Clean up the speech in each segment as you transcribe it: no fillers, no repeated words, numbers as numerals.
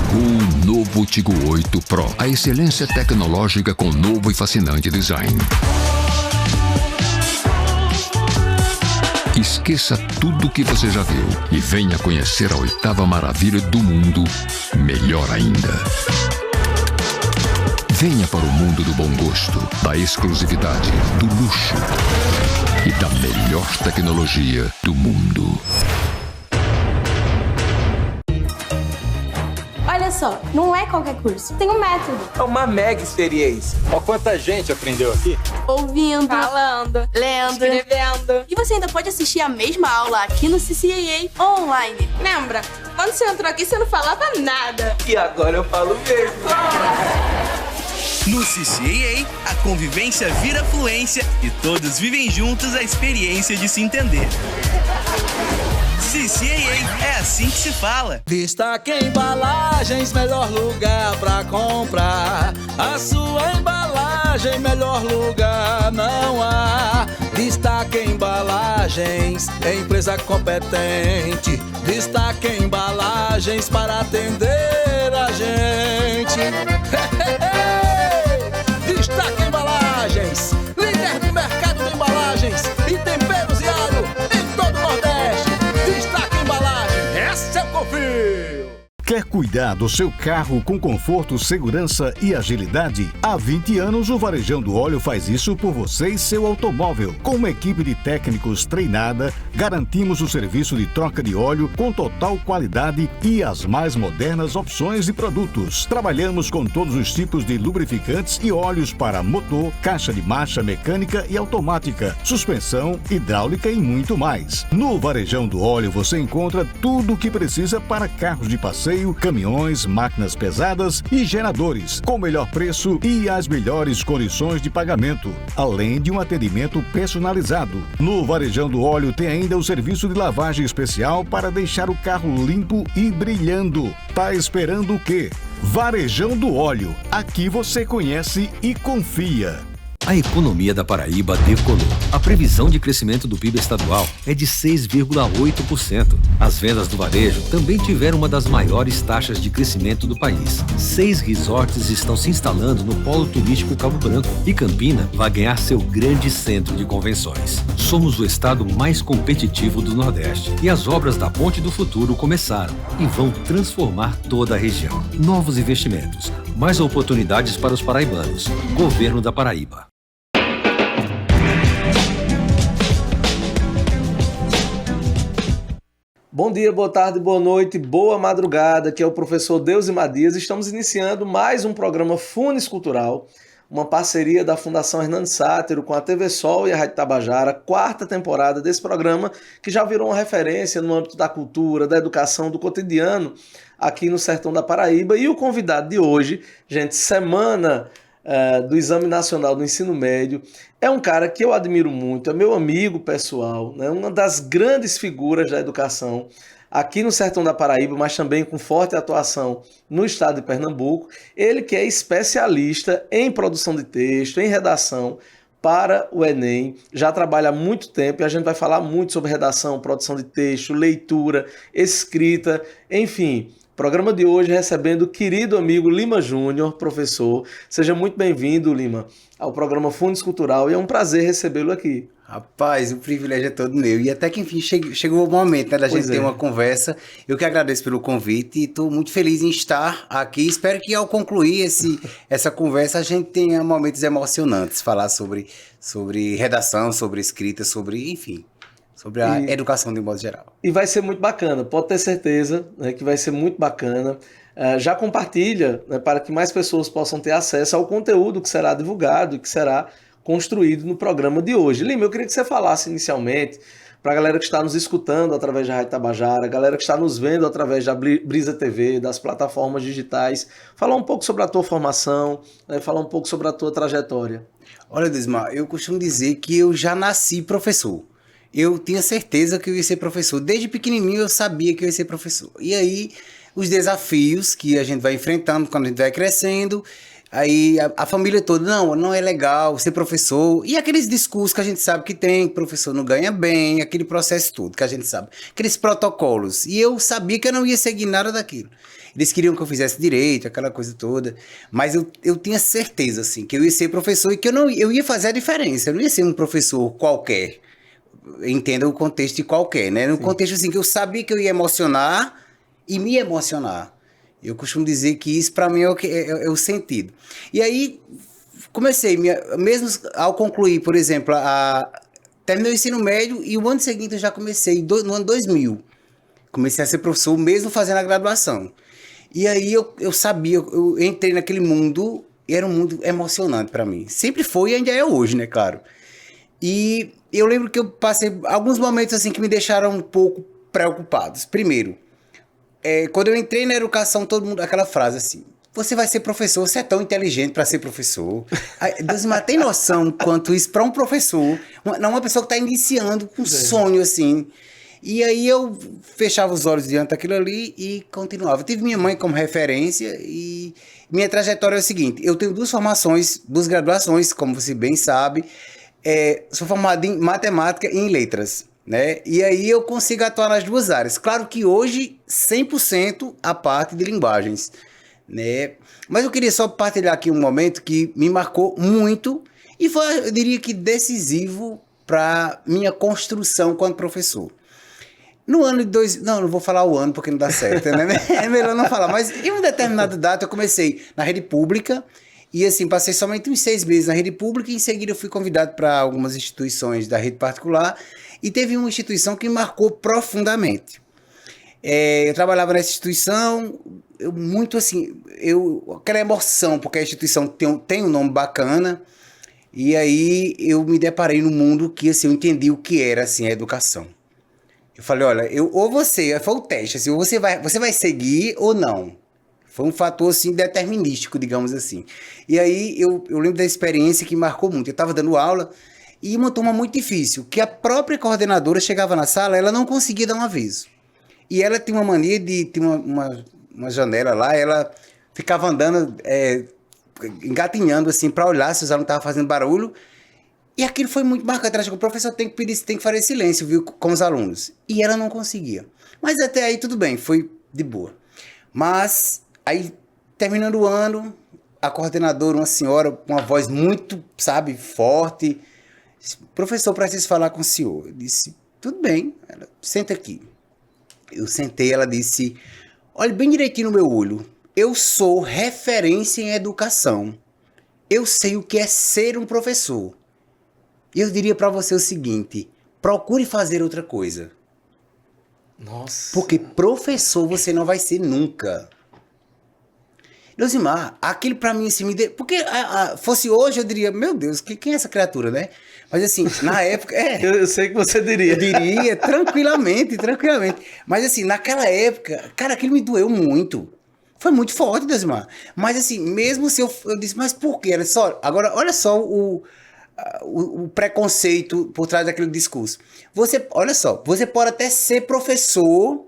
Chegou o novo Tigo 8 Pro. A excelência tecnológica com novo e fascinante design. Esqueça tudo o que você já viu e venha conhecer a 8ª maravilha do mundo, melhor ainda. Venha para o mundo do bom gosto, da exclusividade, do luxo e da melhor tecnologia do mundo. Olha só, não é qualquer curso, tem um método. É uma mega experiência. Ó quanta gente aprendeu aqui. Ouvindo, falando, lendo, escrevendo. E você ainda pode assistir a mesma aula aqui no CCAA online. Lembra? Quando você entrou aqui, você não falava nada. E agora eu falo mesmo. No CCAA, a convivência vira fluência e todos vivem juntos a experiência de se entender. CCAA, é assim que se fala. Destaque Embalagens, melhor lugar pra comprar. A sua embalagem, melhor lugar não há. Destaque Embalagens, é empresa competente. Destaque Embalagens para atender a gente. Destaque Embalagens, líder do mercado de embalagens e temperos e alho em todo o Nordeste. Destaque Embalagem, essa eu confio! Quer cuidar do seu carro com conforto, segurança e agilidade? Há 20 anos, o Varejão do Óleo faz isso por você e seu automóvel. Com uma equipe de técnicos treinada, garantimos o serviço de troca de óleo com total qualidade e as mais modernas opções de produtos. Trabalhamos com todos os tipos de lubrificantes e óleos para motor, caixa de marcha mecânica e automática, suspensão, hidráulica e muito mais. No Varejão do Óleo você encontra tudo o que precisa para carros de passeio, caminhões, máquinas pesadas e geradores, com o melhor preço e as melhores condições de pagamento, além de um atendimento personalizado. No Varejão do Óleo tem ainda o serviço de lavagem especial para deixar o carro limpo e brilhando. Tá esperando o quê? Varejão do Óleo. Aqui você conhece e confia. A economia da Paraíba decolou. A previsão de crescimento do PIB estadual é de 6,8%. As vendas do varejo também tiveram uma das maiores taxas de crescimento do país. 6 resorts estão se instalando no polo turístico Cabo Branco e Campina vai ganhar seu grande centro de convenções. Somos o estado mais competitivo do Nordeste e as obras da Ponte do Futuro começaram e vão transformar toda a região. Novos investimentos, mais oportunidades para os paraibanos. Governo da Paraíba. Bom dia, boa tarde, boa noite, boa madrugada, aqui é o professor Deusimar Dias. Estamos iniciando mais um programa Funes Cultural, uma parceria da Fundação Hernando Sátero com a TV Sol e a Rádio Tabajara, 4ª temporada desse programa, que já virou uma referência no âmbito da cultura, da educação, do cotidiano, aqui no sertão da Paraíba. E o convidado de hoje, gente, semana do Exame Nacional do Ensino Médio, é um cara que eu admiro muito, é meu amigo pessoal, né? Uma das grandes figuras da educação aqui no sertão da Paraíba, mas também com forte atuação no estado de Pernambuco. Ele que é especialista em produção de texto, em redação para o Enem, já trabalha há muito tempo e a gente vai falar muito sobre redação, produção de texto, leitura, escrita, enfim. Programa de hoje recebendo o querido amigo Lima Júnior, professor. Seja muito bem-vindo, Lima, ao programa Funes Cultural e é um prazer recebê-lo aqui. Rapaz, o privilégio é todo meu. E até que enfim chegou o momento, né, da gente ter uma conversa. Eu que agradeço pelo convite e estou muito feliz em estar aqui. Espero que ao concluir essa conversa a gente tenha momentos emocionantes, falar sobre redação, sobre escrita, enfim, sobre a educação de um modo geral. E vai ser muito bacana, pode ter certeza, né, que vai ser muito bacana. Já compartilha, né, para que mais pessoas possam ter acesso ao conteúdo que será divulgado e que será construído no programa de hoje. Lima, eu queria que você falasse inicialmente para a galera que está nos escutando através da Rádio Tabajara, a galera que está nos vendo através da Brisa TV, das plataformas digitais, falar um pouco sobre a tua formação, né, falar um pouco sobre a tua trajetória. Olha, Desmar, eu costumo dizer que eu já nasci professor. Eu tinha certeza que eu ia ser professor. Desde pequenininho eu sabia que eu ia ser professor. E aí, os desafios que a gente vai enfrentando quando a gente vai crescendo, Aí a família toda, não é legal ser professor. E aqueles discursos que a gente sabe que tem, que o professor não ganha bem, aquele processo todo que a gente sabe. Aqueles protocolos. E eu sabia que eu não ia seguir nada daquilo. Eles queriam que eu fizesse direito, aquela coisa toda. Mas eu tinha certeza, assim, que eu ia ser professor e que eu ia fazer a diferença. Eu não ia ser um professor qualquer. Entenda o contexto de qualquer, né? No contexto, assim, que eu sabia que eu ia emocionar e me emocionar. Eu costumo dizer que isso, para mim, é o sentido. E aí, comecei, mesmo ao concluir, por exemplo, terminei o ensino médio e o ano seguinte eu já comecei, no ano 2000. Comecei a ser professor, mesmo fazendo a graduação. E aí eu sabia, eu entrei naquele mundo, e era um mundo emocionante para mim. Sempre foi e ainda é hoje, né, claro. E eu lembro que eu passei alguns momentos assim que me deixaram um pouco preocupados. Primeiro, quando eu entrei na educação, todo mundo, aquela frase assim, você vai ser professor, você é tão inteligente para ser professor. Deus, mas tem noção quanto isso para um professor, uma pessoa que está iniciando com um sonho assim. E aí eu fechava os olhos diante daquilo ali e continuava. Eu tive minha mãe como referência e minha trajetória é o seguinte, eu tenho 2 formações, 2 graduações, como você bem sabe, sou formado em matemática e em letras. Né? E aí eu consigo atuar nas 2 áreas. Claro que hoje, 100% a parte de linguagens. Né? Mas eu queria só partilhar aqui um momento que me marcou muito e foi, eu diria que decisivo para minha construção quanto professor. No ano de não vou falar o ano porque não dá certo, né? É melhor não falar. Mas em uma determinada data eu comecei na rede pública e assim, passei somente uns 6 meses na rede pública e em seguida eu fui convidado para algumas instituições da rede particular. E teve uma instituição que me marcou profundamente. Eu trabalhava nessa instituição, aquela emoção, porque a instituição tem um nome bacana, e aí eu me deparei num mundo que assim, eu entendi o que era assim, a educação. Eu falei, olha, foi o teste, assim, ou você vai seguir ou não. Foi um fator assim, determinístico, digamos assim. E aí eu lembro da experiência que marcou muito. Eu estava dando aula, e uma turma muito difícil, que a própria coordenadora chegava na sala, ela não conseguia dar um aviso. E ela tinha uma mania de ter uma janela lá, ela ficava andando, engatinhando assim, para olhar se os alunos estavam fazendo barulho. E aquilo foi muito marcante. Ela chegou, o professor tem que fazer silêncio, viu, com os alunos. E ela não conseguia. Mas até aí tudo bem, foi de boa. Mas aí, terminando o ano, a coordenadora, uma senhora, com uma voz muito, sabe, forte, professor, preciso falar com o senhor. Eu disse, tudo bem, ela, senta aqui. Eu sentei, ela disse, olhe bem direitinho no meu olho, eu sou referência em educação. Eu sei o que é ser um professor. E eu diria para você o seguinte, procure fazer outra coisa. Nossa. Porque professor você não vai ser nunca. Deusimar, aquilo pra mim assim, porque fosse hoje eu diria, meu Deus, quem é essa criatura, né? Mas assim, na época... Eu sei que você diria. Eu diria, tranquilamente. Mas assim, naquela época, cara, aquilo me doeu muito. Foi muito forte, Deusimar. Mas assim, mesmo se eu disse, mas por quê? Agora, olha só o preconceito por trás daquele discurso. Olha só, você pode até ser professor...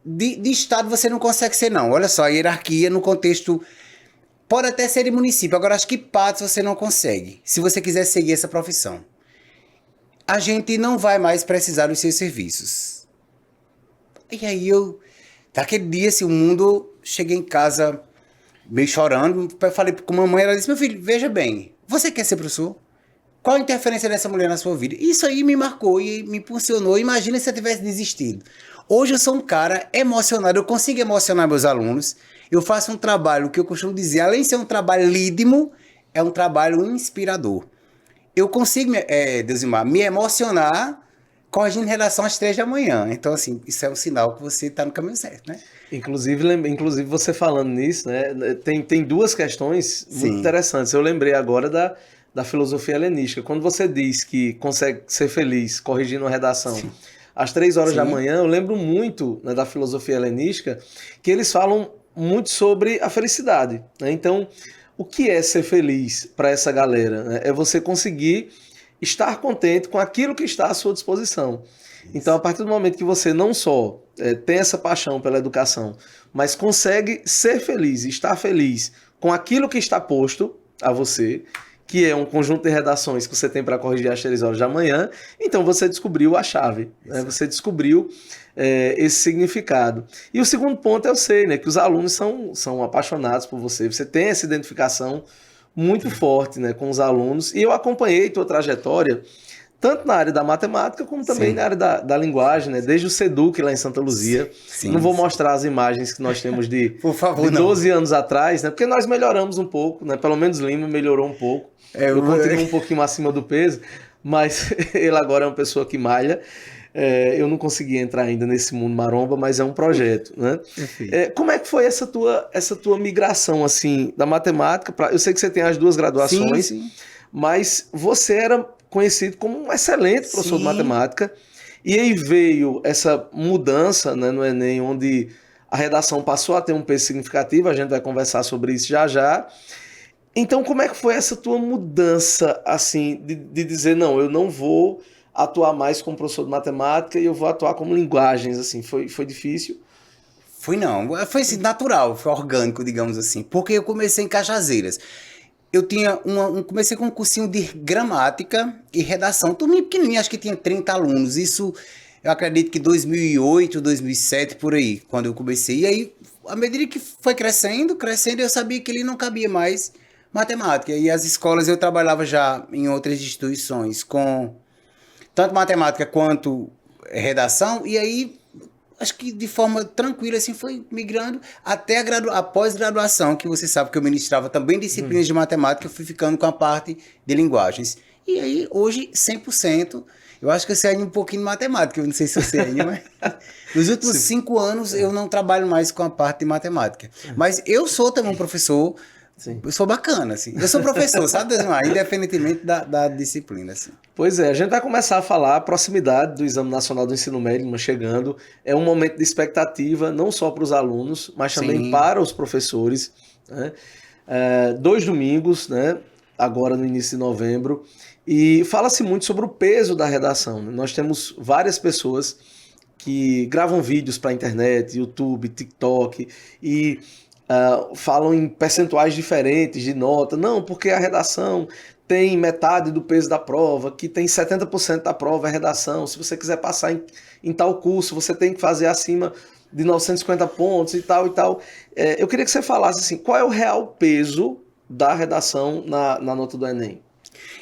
De estado você não consegue ser, não. Olha só, a hierarquia no contexto... Pode até ser de município. Agora, acho que Patos você não consegue. Se você quiser seguir essa profissão. A gente não vai mais precisar dos seus serviços. E aí daquele dia, assim, o mundo... Cheguei em casa meio chorando. Falei com a mamãe, ela disse, meu filho, veja bem. Você quer ser professor? Qual a interferência dessa mulher na sua vida? Isso aí me marcou e me impulsionou. Imagina se eu tivesse desistido. Hoje eu sou um cara emocionado, eu consigo emocionar meus alunos, eu faço um trabalho que eu costumo dizer, além de ser um trabalho lídimo, é um trabalho inspirador. Eu consigo, Deusimar, me emocionar corrigindo redação às 3 da manhã. Então, assim, isso é um sinal que você está no caminho certo, né? Inclusive você falando nisso, né, tem 2 questões muito interessantes. Eu lembrei agora da filosofia helenística. Quando você diz que consegue ser feliz corrigindo uma redação... Sim. Às 3 horas da manhã, eu lembro muito, né, da filosofia helenística, que eles falam muito sobre a felicidade. Né? Então, o que é ser feliz para essa galera? Né? É você conseguir estar contente com aquilo que está à sua disposição. Isso. Então, a partir do momento que você não tem essa paixão pela educação, mas consegue ser feliz, estar feliz com aquilo que está posto a você, que é um conjunto de redações que você tem para corrigir às 3 horas da manhã, então você descobriu a chave, né? Você descobriu esse significado. E o segundo ponto eu sei, né, que os alunos são apaixonados por você, você tem essa identificação muito forte, né, com os alunos, e eu acompanhei tua trajetória, tanto na área da matemática, como também na área da linguagem, né? Desde o SEDUC lá em Santa Luzia. Não vou mostrar as imagens que nós temos de 12 anos atrás, né? Porque nós melhoramos um pouco, né? Pelo menos Lima melhorou um pouco. Eu continuo um pouquinho acima do peso, mas ele agora é uma pessoa que malha. Eu não consegui entrar ainda nesse mundo maromba, mas é um projeto, né? Como é que foi essa tua migração, assim, da matemática? Eu sei que você tem as 2 graduações, mas você era conhecido como um excelente professor de matemática, e aí veio essa mudança, né, no Enem, onde a redação passou a ter um peso significativo, a gente vai conversar sobre isso já já. Então, como é que foi essa tua mudança, assim, de dizer, não, eu não vou atuar mais como professor de matemática e eu vou atuar como linguagens, assim, foi difícil? Foi assim, natural, foi orgânico, digamos assim, porque eu comecei em Cajazeiras. Eu tinha comecei com um cursinho de gramática e redação, turminha pequenininha, acho que tinha 30 alunos, isso eu acredito que 2008, 2007, por aí, quando eu comecei. E aí, à medida que foi crescendo, eu sabia que ele não cabia mais matemática. E as escolas, eu trabalhava já em outras instituições com tanto matemática quanto redação, e aí acho que de forma tranquila, assim, foi migrando até a pós-graduação, que você sabe que eu ministrava também disciplinas de matemática, eu fui ficando com a parte de linguagens. E aí, hoje, 100%, eu acho que eu sei ainda um pouquinho de matemática, eu não sei se eu sei ainda, mas nos últimos 5 anos eu não trabalho mais com a parte de matemática. Mas eu sou também um professor, eu sou bacana, assim. Eu sou professor, sabe, Desmar? Independentemente da disciplina, assim. Pois é, a gente vai começar a falar a proximidade do Exame Nacional do Ensino Médio chegando. É um momento de expectativa, não só para os alunos, mas também para os professores, né? 2 domingos, né? Agora no início de novembro. E fala-se muito sobre o peso da redação, né? Nós temos várias pessoas que gravam vídeos para a internet, YouTube, TikTok, e falam em percentuais diferentes de nota. Não, porque a redação tem metade do peso da prova, que tem 70% da prova é redação. Se você quiser passar em tal curso, você tem que fazer acima de 950 pontos e tal e tal. Eu queria que você falasse assim, qual é o real peso da redação na nota do Enem?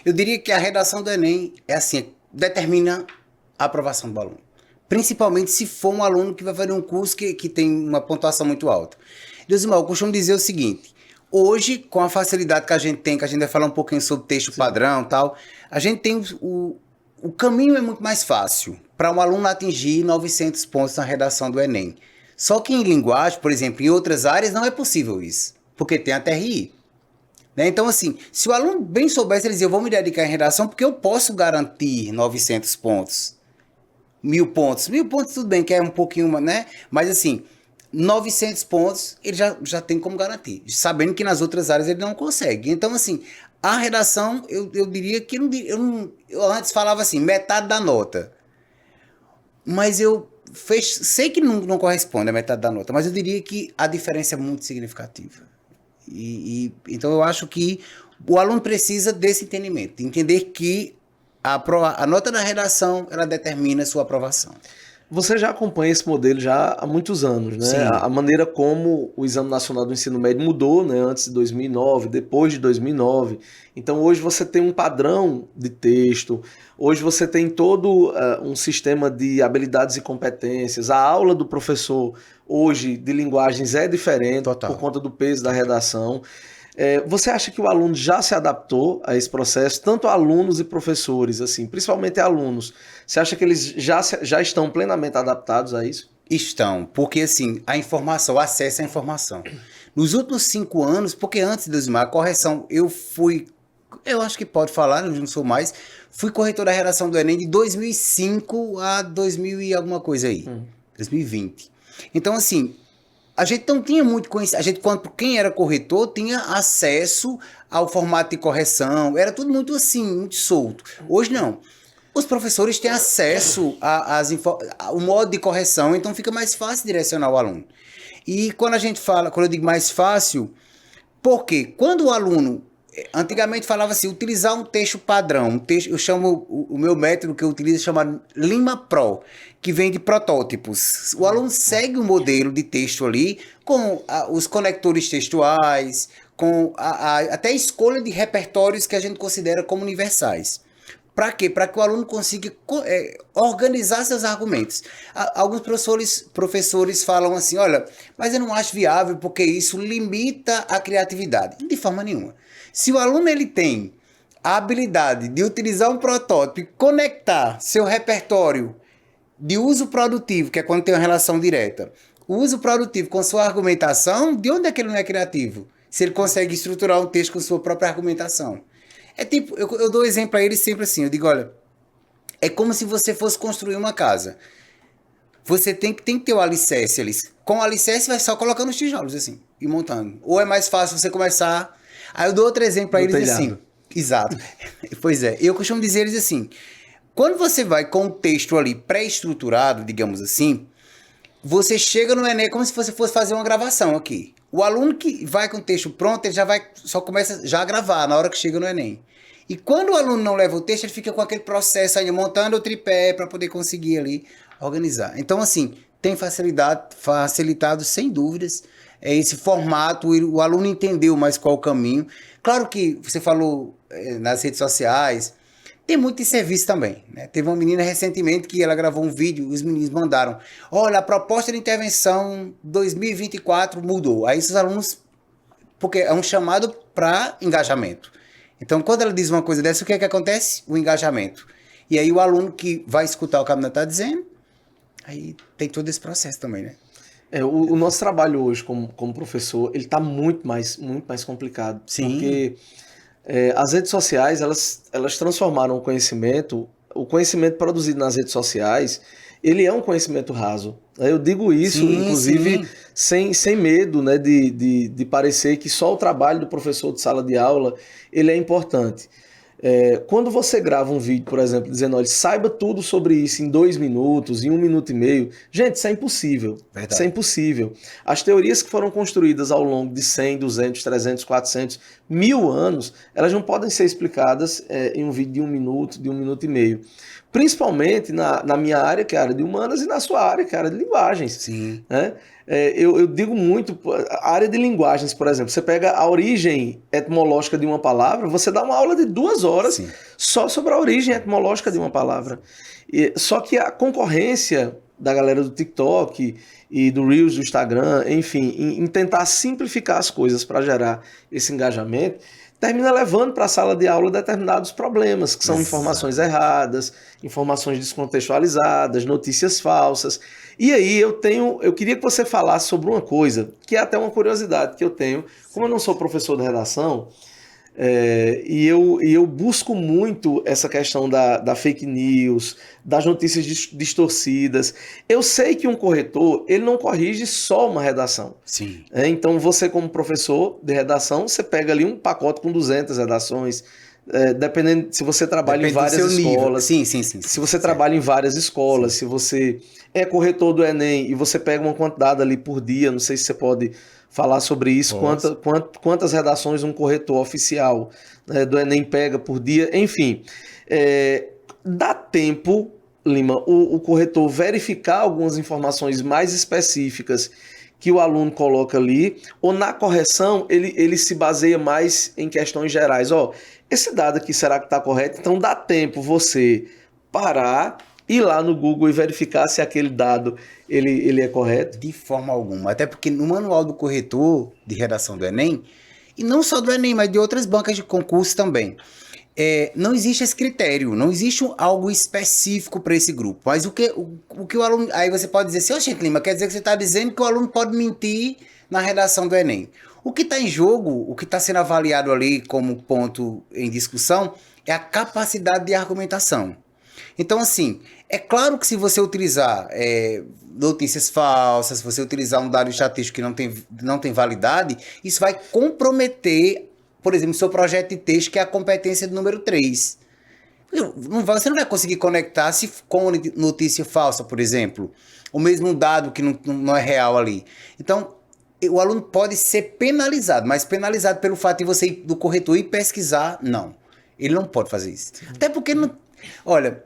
Eu diria que a redação do Enem é assim, determina a aprovação do aluno. Principalmente se for um aluno que vai fazer um curso que tem uma pontuação muito alta. Deusmar, eu costumo dizer o seguinte, hoje, com a facilidade que a gente tem, que a gente vai falar um pouquinho sobre texto padrão e tal, a gente tem o caminho é muito mais fácil para um aluno atingir 900 pontos na redação do Enem. Só que em linguagem, por exemplo, em outras áreas não é possível isso, porque tem a TRI. Né? Então, assim, se o aluno bem soubesse, ele dizia, eu vou me dedicar em redação porque eu posso garantir 900 pontos. 1000 pontos. 1000 pontos tudo bem, que é um pouquinho, né? Mas assim, 900 pontos ele já tem como garantir, sabendo que nas outras áreas ele não consegue. Então, assim, a redação, eu diria que eu antes falava assim, metade da nota. Mas sei que não corresponde a metade da nota, mas eu diria que a diferença é muito significativa. Então, eu acho que o aluno precisa desse entendimento, de entender que a nota da redação, ela determina a sua aprovação. Você já acompanha esse modelo já há muitos anos, né? Sim. A maneira como o Exame Nacional do Ensino Médio mudou, né? Antes de 2009, depois de 2009. Então hoje você tem um padrão de texto, hoje você tem todo um sistema de habilidades e competências. A aula do professor hoje de linguagens é diferente. Total. Por conta do peso da redação. Você acha que o aluno já se adaptou a esse processo, tanto alunos e professores, assim, principalmente alunos? Você acha que eles já estão plenamente adaptados a isso? Estão, porque assim, a informação, o acesso à informação. Nos últimos 5 anos, porque antes de a correção, eu acho que pode falar, eu não sou mais, fui corretor da redação do Enem de 2005 a 2000 e alguma coisa aí, 2020. Então, assim, a gente não tinha muito conhecimento, quem era corretor tinha acesso ao formato de correção, era tudo muito assim, muito solto. Hoje não. Os professores têm acesso ao modo de correção, então fica mais fácil direcionar o aluno. E quando eu digo mais fácil, Porque quando o aluno, antigamente falava assim, utilizar um texto padrão, eu chamo, o meu método que eu utilizo chama Lima Pro, que vem de protótipos. O aluno segue um modelo de texto ali, com os conectores textuais, com até a escolha de repertórios que a gente considera como universais. Para quê? Para que o aluno consiga organizar seus argumentos. Alguns professores falam assim, olha, mas eu não acho viável porque isso limita a criatividade. De forma nenhuma. Se o aluno ele tem a habilidade de utilizar um protótipo e conectar seu repertório de uso produtivo, que é quando tem uma relação direta, o uso produtivo com sua argumentação, de onde é que ele não é criativo? Se ele consegue estruturar um texto com sua própria argumentação. É tipo, eu dou exemplo a eles sempre assim, eu digo, olha, é como se você fosse construir uma casa. Você tem que ter o alicerce ali. Com o alicerce vai só colocando os tijolos assim, e montando. Ou é mais fácil você começar... Aí eu dou outro exemplo para eles assim. Exato. Pois é, eu costumo dizer eles assim, quando você vai com o texto ali pré-estruturado, digamos assim, você chega no Enem como se você fosse fazer uma gravação aqui. O aluno que vai com o texto pronto, ele só começa já a gravar na hora que chega no Enem. E quando o aluno não leva o texto, ele fica com aquele processo aí, montando o tripé para poder conseguir ali organizar. Então, assim, tem facilitado sem dúvidas esse formato, o aluno entendeu mais qual o caminho. Claro que você falou nas redes sociais, tem muito serviço também, né? Teve uma menina recentemente que ela gravou um vídeo, os meninos mandaram, olha, a proposta de intervenção 2024 mudou. Aí esses alunos, porque é um chamado para engajamento. Então, quando ela diz uma coisa dessa, o que é que acontece? O engajamento. E aí o aluno que vai escutar o que a menina está dizendo, aí tem todo esse processo também, né? O nosso trabalho hoje como professor, ele está muito mais complicado. Sim. Porque as redes sociais, elas transformaram o conhecimento produzido nas redes sociais, ele é um conhecimento raso. Eu digo isso, inclusive, sem medo, né, de parecer que só o trabalho do professor de sala de aula ele é importante. Quando você grava um vídeo, por exemplo, dizendo, olha, saiba tudo sobre isso em 2 minutos, em 1 minuto e meio, gente, isso é impossível. Verdade. Isso é impossível. As teorias que foram construídas ao longo de 100, 200, 300, 400, 1000 anos, elas não podem ser explicadas em um vídeo de 1 minuto, de 1 minuto e meio. Principalmente na minha área, que é a área de humanas, e na sua área, que é a área de linguagens. Sim. Né? Eu digo muito, a área de linguagens, por exemplo, você pega a origem etimológica de uma palavra, você dá uma aula de 2 horas Sim. só sobre a origem etimológica de uma palavra. Só que a concorrência da galera do TikTok e do Reels, do Instagram, enfim, em tentar simplificar as coisas para gerar esse engajamento, termina levando para a sala de aula determinados problemas, que são informações erradas, informações descontextualizadas, notícias falsas. E aí eu queria que você falasse sobre uma coisa, que é até uma curiosidade que eu tenho, como eu não sou professor de redação, e eu busco muito essa questão da fake news, das notícias distorcidas. Eu sei que um corretor, ele não corrige só uma redação. Sim. Então você, como professor de redação, você pega ali um pacote com 200 redações, dependendo se você trabalha em várias escolas. Sim. Se você trabalha em várias escolas, se você é corretor do Enem e você pega uma quantidade ali por dia, não sei se você pode falar sobre isso, quantas redações um corretor oficial do Enem pega por dia, enfim. Dá tempo, Lima, o corretor verificar algumas informações mais específicas que o aluno coloca ali, ou na correção ele se baseia mais em questões gerais. Esse dado aqui, será que está correto? Então dá tempo você parar, ir lá no Google e verificar se aquele dado ele é correto? De forma alguma. Até porque no manual do corretor de redação do Enem, e não só do Enem, mas de outras bancas de concurso também, não existe esse critério, não existe algo específico para esse grupo. Mas o que o aluno... Aí você pode dizer assim, gente, Lima, quer dizer que você está dizendo que o aluno pode mentir na redação do Enem. O que está em jogo, o que está sendo avaliado ali como ponto em discussão, é a capacidade de argumentação. Então, assim, é claro que se você utilizar notícias falsas, se você utilizar um dado estatístico que não tem validade, isso vai comprometer, por exemplo, o seu projeto de texto, que é a competência do número 3. Você não vai conseguir conectar se com notícia falsa, por exemplo, o mesmo dado que não é real ali. Então, o aluno pode ser penalizado, mas penalizado pelo fato de você ir do corretor e pesquisar, não. Ele não pode fazer isso. Até porque, não, olha,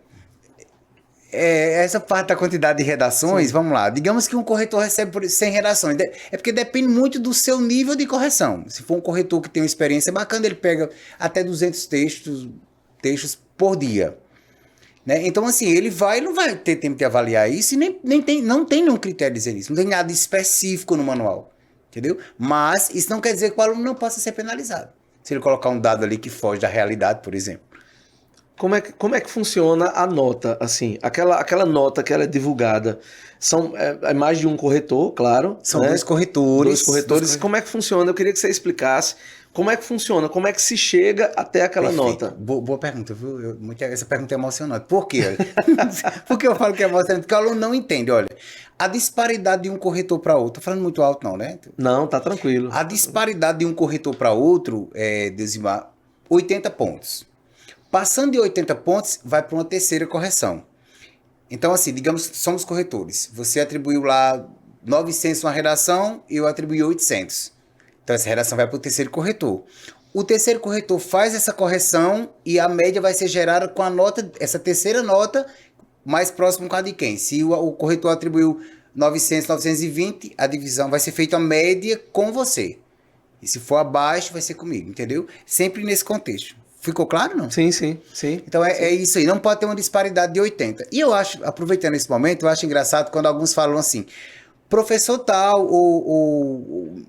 essa parte da quantidade de redações, vamos lá, digamos que um corretor recebe 100 redações, é porque depende muito do seu nível de correção. Se for um corretor que tem uma experiência bacana, ele pega até 200 textos por dia. Né? Então, assim, ele não vai ter tempo de avaliar isso e não tem nenhum critério dizer isso, não tem nada específico no manual. Entendeu? Mas isso não quer dizer que o aluno não possa ser penalizado. Se ele colocar um dado ali que foge da realidade, por exemplo. Como é que funciona a nota? Assim, aquela nota que ela é divulgada, é mais de um corretor, claro. São né? dois corretores. Como é que funciona? Eu queria que você explicasse como é que funciona, como é que se chega até aquela nota. Boa pergunta, viu? Essa pergunta é emocionante. Por quê? Por que eu falo que é emocionante? Porque o aluno não entende, olha. A disparidade de um corretor para outro, tô falando muito alto não, né? Não, tá tranquilo. A disparidade de um corretor para outro é, Desimar, 80 pontos. Passando de 80 pontos, vai para uma terceira correção. Então, assim, digamos, somos corretores. Você atribuiu lá 900 uma redação e eu atribuí 800. Então, essa redação vai para o terceiro corretor. O terceiro corretor faz essa correção e a média vai ser gerada com a nota, essa terceira nota, mais próximo com a de quem? Se o corretor atribuiu 900, 920, a divisão vai ser feita a média com você. E se for abaixo, vai ser comigo, entendeu? Sempre nesse contexto. Ficou claro, não? Sim. Então é isso aí, não pode ter uma disparidade de 80. E eu acho, aproveitando esse momento, eu acho engraçado quando alguns falam assim, professor tal, ou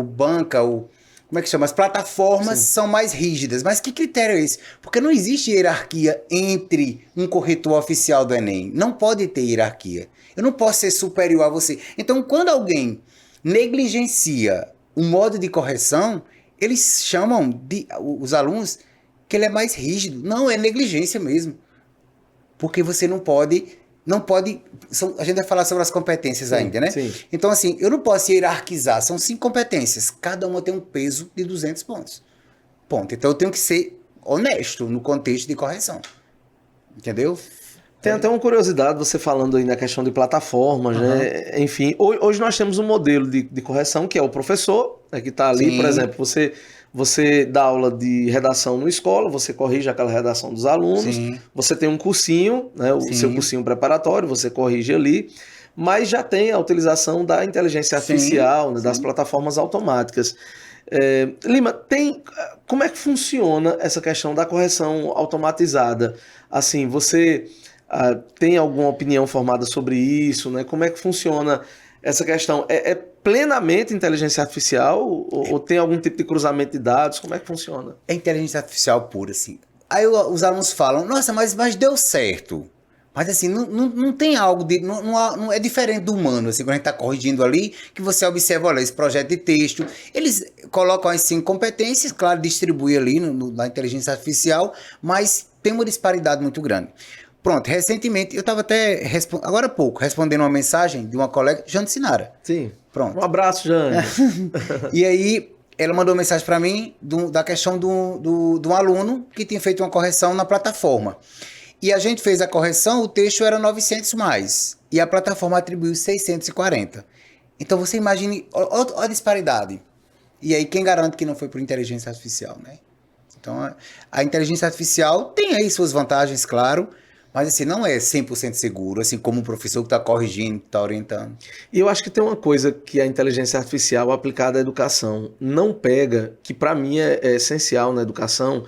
banca, ou como é que chama? As plataformas são mais rígidas. Mas que critério é esse? Porque não existe hierarquia entre um corretor oficial do Enem. Não pode ter hierarquia. Eu não posso ser superior a você. Então, quando alguém negligencia o modo de correção, eles chamam os alunos que ele é mais rígido. Não, é negligência mesmo. Porque você não pode... a gente vai falar sobre as competências ainda, né? Sim. Então, assim, eu não posso hierarquizar. São 5 competências. Cada uma tem um peso de 200 pontos. Ponto. Então, eu tenho que ser honesto no contexto de correção. Entendeu? Tem até uma curiosidade, você falando aí na questão de plataformas, né? Enfim, hoje nós temos um modelo de correção que é o professor, né, que está ali, por exemplo, você dá aula de redação na escola, você corrige aquela redação dos alunos, você tem um cursinho, né, o seu cursinho preparatório, você corrige ali, mas já tem a utilização da inteligência artificial, né, das plataformas automáticas. Lima, como é que funciona essa questão da correção automatizada? Assim, você tem alguma opinião formada sobre isso, né? Como é que funciona essa questão? É plenamente inteligência artificial ou tem algum tipo de cruzamento de dados? Como é que funciona? É inteligência artificial pura, assim. Aí os alunos falam, nossa, mas deu certo. Mas assim, não tem algo de... Não é diferente do humano, assim, quando a gente está corrigindo ali, que você observa, olha, esse projeto de texto, eles colocam as 5 competências, claro, distribui ali na inteligência artificial, mas tem uma disparidade muito grande. Pronto, recentemente, eu estava até, agora há pouco, respondendo uma mensagem de uma colega, Jane Sinara. Sim. Pronto. Um abraço, Jane. E aí, ela mandou uma mensagem para mim da questão de um aluno que tinha feito uma correção na plataforma. E a gente fez a correção, o texto era 900 mais. E a plataforma atribuiu 640. Então, você imagine a disparidade. E aí, quem garante que não foi por inteligência artificial, né? Então, a inteligência artificial tem aí suas vantagens, claro, mas assim, não é 100% seguro, assim como o professor que está corrigindo, que está orientando. E eu acho que tem uma coisa que a inteligência artificial aplicada à educação não pega, que para mim é essencial na educação,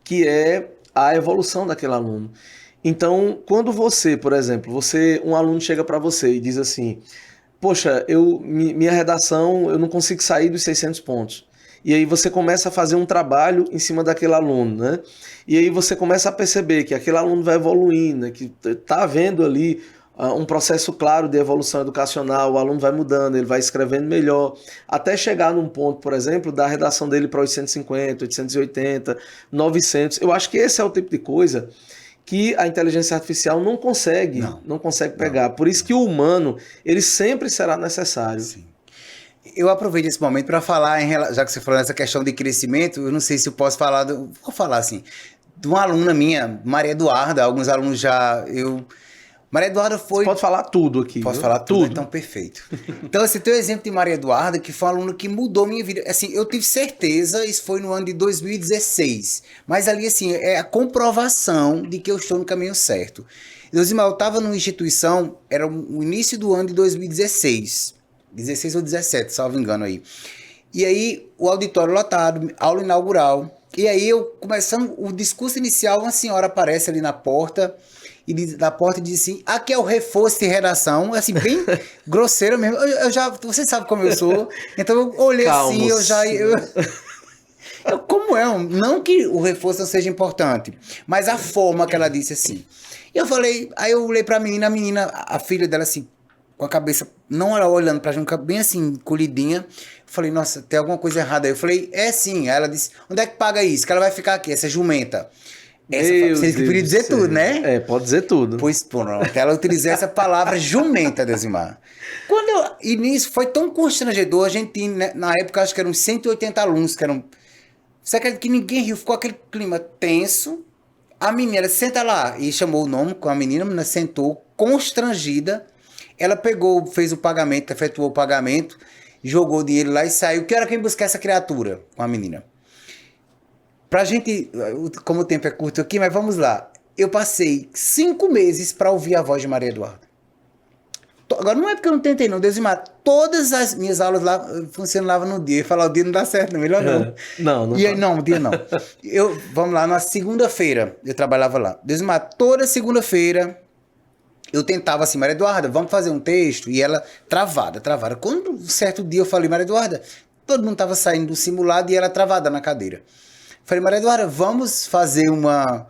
que é a evolução daquele aluno. Então, quando você, por exemplo, um aluno chega para você e diz assim, poxa, minha redação, eu não consigo sair dos 600 pontos. E aí você começa a fazer um trabalho em cima daquele aluno, né? E aí você começa a perceber que aquele aluno vai evoluindo, né? Que está havendo ali um processo claro de evolução educacional, o aluno vai mudando, ele vai escrevendo melhor, até chegar num ponto, por exemplo, da redação dele para 850, 880, 900. Eu acho que esse é o tipo de coisa que a inteligência artificial não consegue pegar. Por isso que o humano, ele sempre será necessário. Sim. Eu aproveito esse momento para falar, já que você falou nessa questão de crescimento, eu não sei se eu posso falar, vou falar assim, de uma aluna minha, Maria Eduarda, alguns alunos Maria Eduarda foi... Você pode falar tudo aqui. Posso falar tudo? Então, perfeito. Então, assim, tem o exemplo de Maria Eduarda, que foi uma aluna que mudou minha vida. Assim, eu tive certeza, isso foi no ano de 2016. Mas ali, assim, é a comprovação de que eu estou no caminho certo. Deusimar, eu estava numa instituição, era o início do ano de 2016. 16 ou 17, salvo engano aí. E aí, o auditório lotado, aula inaugural. E aí, eu começando o discurso inicial, uma senhora aparece ali na porta, e diz assim, aqui é o reforço de redação, assim, bem grosseiro mesmo. Eu já, você sabe como eu sou, então eu olhei assim, eu já... como é? Não que o reforço não seja importante, mas a forma que ela disse assim. Eu falei, aí eu olhei pra menina, a filha dela assim, com a cabeça, não era olhando pra gente, bem assim, encolhidinha. Eu falei, nossa, tem alguma coisa errada aí. Eu falei, é sim. Aí ela disse, onde é que paga isso? Que ela vai ficar aqui, essa jumenta. Você podia dizer tudo, né? É, pode dizer tudo. Pois pronto, ela utilizou essa palavra jumenta, Deusimar. E nisso foi tão constrangedor, a gente tinha, né, na época, acho que eram 180 alunos, que eram... Você acredita que ninguém riu, ficou aquele clima tenso. A menina, senta lá, e chamou o nome com a menina sentou, constrangida. Ela pegou, fez o pagamento, efetuou o pagamento, jogou o dinheiro lá e saiu. Que hora quem buscar essa criatura com a menina? Pra gente, como o tempo é curto aqui, mas vamos lá. Eu passei 5 meses para ouvir a voz de Maria Eduarda. Agora, não é porque eu não tentei, não. Deusimar, todas as minhas aulas lá funcionavam no dia. Falar o dia não dá certo, não, melhor não. Não. E aí, não, o dia não. Vamos lá, na segunda-feira, eu trabalhava lá. Deusimar, toda segunda-feira, eu tentava assim, Maria Eduarda, vamos fazer um texto? E ela, travada. Quando um certo dia eu falei, Maria Eduarda, todo mundo estava saindo do simulado e ela travada na cadeira. Falei, Maria Eduarda, vamos fazer uma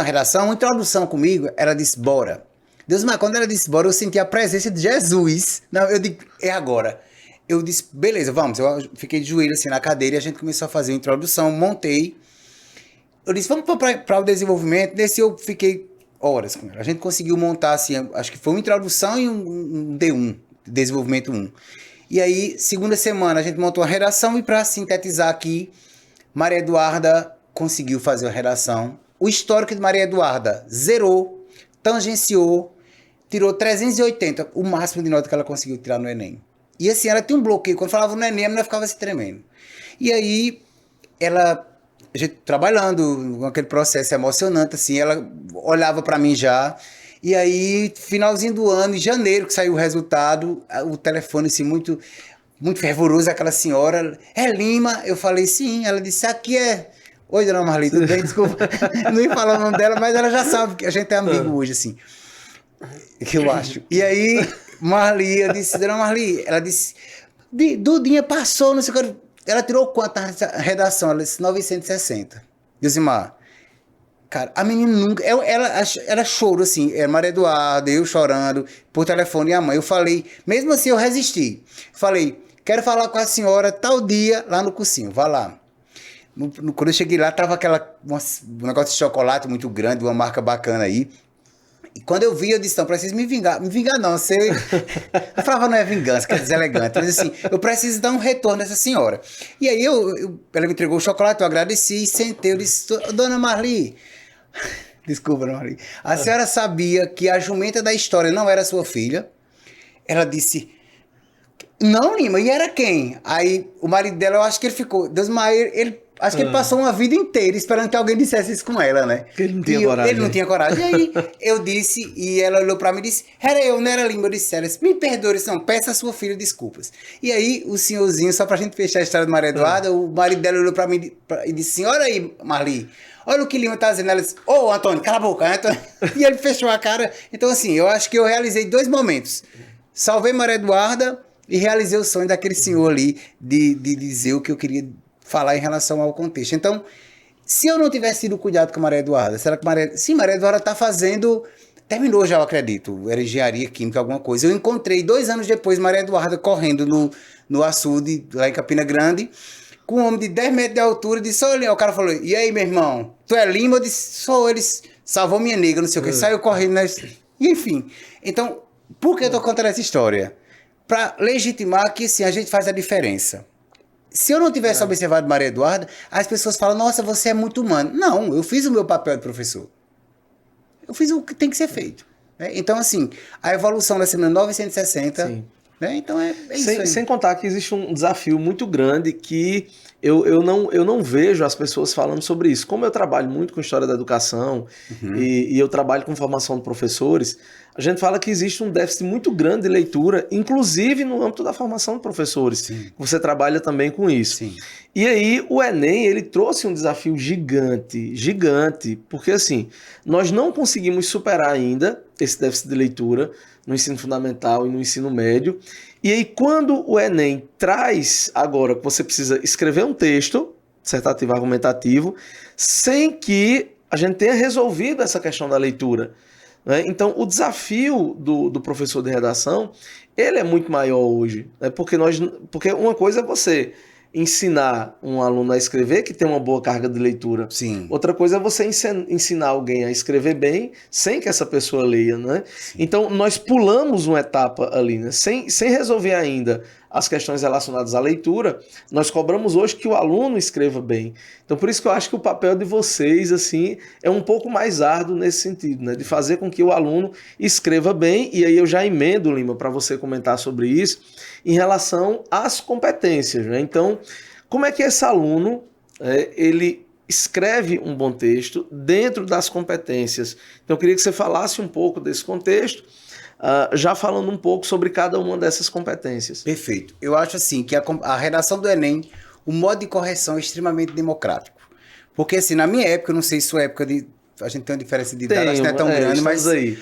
redação, uma introdução comigo? Ela disse, bora. Deusimar, quando ela disse bora, eu senti a presença de Jesus. Não, eu digo, é agora. Eu disse, beleza, vamos. Eu fiquei de joelho assim na cadeira e a gente começou a fazer a introdução, montei. Eu disse, vamos para o desenvolvimento. Nesse eu fiquei horas com ela. A gente conseguiu montar assim, acho que foi uma introdução e um D1, desenvolvimento 1. E aí, segunda semana, a gente montou a redação e para sintetizar aqui, Maria Eduarda conseguiu fazer a redação. O histórico de Maria Eduarda zerou, tangenciou, tirou 380, o máximo de nota que ela conseguiu tirar no Enem. E assim, ela tinha um bloqueio. Quando falava no Enem, a menina ficava se tremendo. E aí, a gente trabalhando com aquele processo emocionante, assim, ela olhava para mim já. E aí, finalzinho do ano, em janeiro, que saiu o resultado, o telefone, assim, muito, muito fervoroso, aquela senhora, é Lima? Eu falei, sim. Ela disse, aqui é... Oi, dona Marli, tudo bem? Desculpa, não ia falar o nome dela, mas ela já sabe que a gente é amigo hoje, assim. Que eu acho. E aí, Marli, eu disse, dona Marli, ela disse, Dudinha passou, não sei o que. Ela tirou quanto na redação? Ela disse, 960. Deusimar, cara, a menina nunca... Ela chorou, assim, Maria Eduarda, eu chorando, por telefone e a mãe. Eu falei, mesmo assim eu resisti. Falei, quero falar com a senhora tal dia lá no cursinho, vá lá. Quando eu cheguei lá, tava um negócio de chocolate muito grande, uma marca bacana aí. E quando eu vi, eu disse, não, preciso me vingar. Me vingar não, você... Eu falava, não é vingança, que é deselegante. Mas assim, eu preciso dar um retorno dessa senhora. E aí, ela me entregou o chocolate, eu agradeci e sentei. Eu disse, dona Marli... Desculpa, dona Marli. A senhora sabia que a jumenta da história não era sua filha? Ela disse... Não, Lima, e era quem? Aí, o marido dela, eu acho que ele ficou... Deusimar, acho que ele passou uma vida inteira esperando que alguém dissesse isso com ela, né? Ele não tinha coragem. Ele não tinha coragem. E aí, eu disse, e ela olhou pra mim e disse, era eu, não era Lima. Eu disse, me perdoe, disse, não, peça a sua filha desculpas. E aí, o senhorzinho, só pra gente fechar a história de Maria Eduarda, o marido dela olhou pra mim e disse assim, olha aí, Marli, olha o que Lima tá dizendo. Ela disse, Antônio, cala a boca, Antônio. E ele fechou a cara. Então, assim, eu acho que eu realizei 2 momentos. Salvei Maria Eduarda e realizei o sonho daquele senhor ali de dizer o que eu queria falar em relação ao contexto. Então, se eu não tivesse tido cuidado com a Maria Eduarda, será que Maria Eduarda está fazendo... Terminou já, eu acredito, era engenharia química, alguma coisa. Eu encontrei 2 anos depois Maria Eduarda correndo no açude, lá em Campina Grande, com um homem de 10 metros de altura, e disse, olha, o cara falou, e aí, meu irmão, tu é Lima? Eu disse, sou, ele salvou minha nega, não sei o que, saiu correndo, né? E, enfim. Então, por que eu tô contando essa história? Para legitimar que, sim, a gente faz a diferença. Se eu não tivesse observado Maria Eduarda, as pessoas falam, nossa, você é muito humano. Não, eu fiz o meu papel de professor. Eu fiz o que tem que ser feito. Né? Então, assim, a evolução da semana 960... Sim. Né? Então é isso aí. Sem contar que existe um desafio muito grande que eu não vejo as pessoas falando sobre isso. Como eu trabalho muito com história da educação e eu trabalho com formação de professores, a gente fala que existe um déficit muito grande de leitura, inclusive no âmbito da formação de professores. Sim. Você trabalha também com isso. Sim. E aí o Enem, ele trouxe um desafio gigante, porque assim, nós não conseguimos superar ainda esse déficit de leitura no ensino fundamental e no ensino médio. E aí, quando o Enem traz agora que você precisa escrever um texto, dissertativo argumentativo, sem que a gente tenha resolvido essa questão da leitura, né? Então, o desafio do professor de redação, ele é muito maior hoje, né? Porque uma coisa é você ensinar um aluno a escrever que tem uma boa carga de leitura. Sim. Outra coisa é você ensinar alguém a escrever bem sem que essa pessoa leia, né? Então, nós pulamos uma etapa ali, né? Sem resolver ainda as questões relacionadas à leitura, nós cobramos hoje que o aluno escreva bem. Então, por isso que eu acho que o papel de vocês, assim, é um pouco mais árduo nesse sentido, né? De fazer com que o aluno escreva bem, e aí eu já emendo, Lima, para você comentar sobre isso, em relação às competências, né? Então, como é que esse aluno, ele escreve um bom texto dentro das competências? Então, eu queria que você falasse um pouco desse contexto, já falando um pouco sobre cada uma dessas competências. Perfeito. Eu acho assim que a redação do Enem, o modo de correção é extremamente democrático. Porque assim, na minha época, eu não sei sua época a gente tem uma diferença de idade, acho que não é tão grande, mas aí.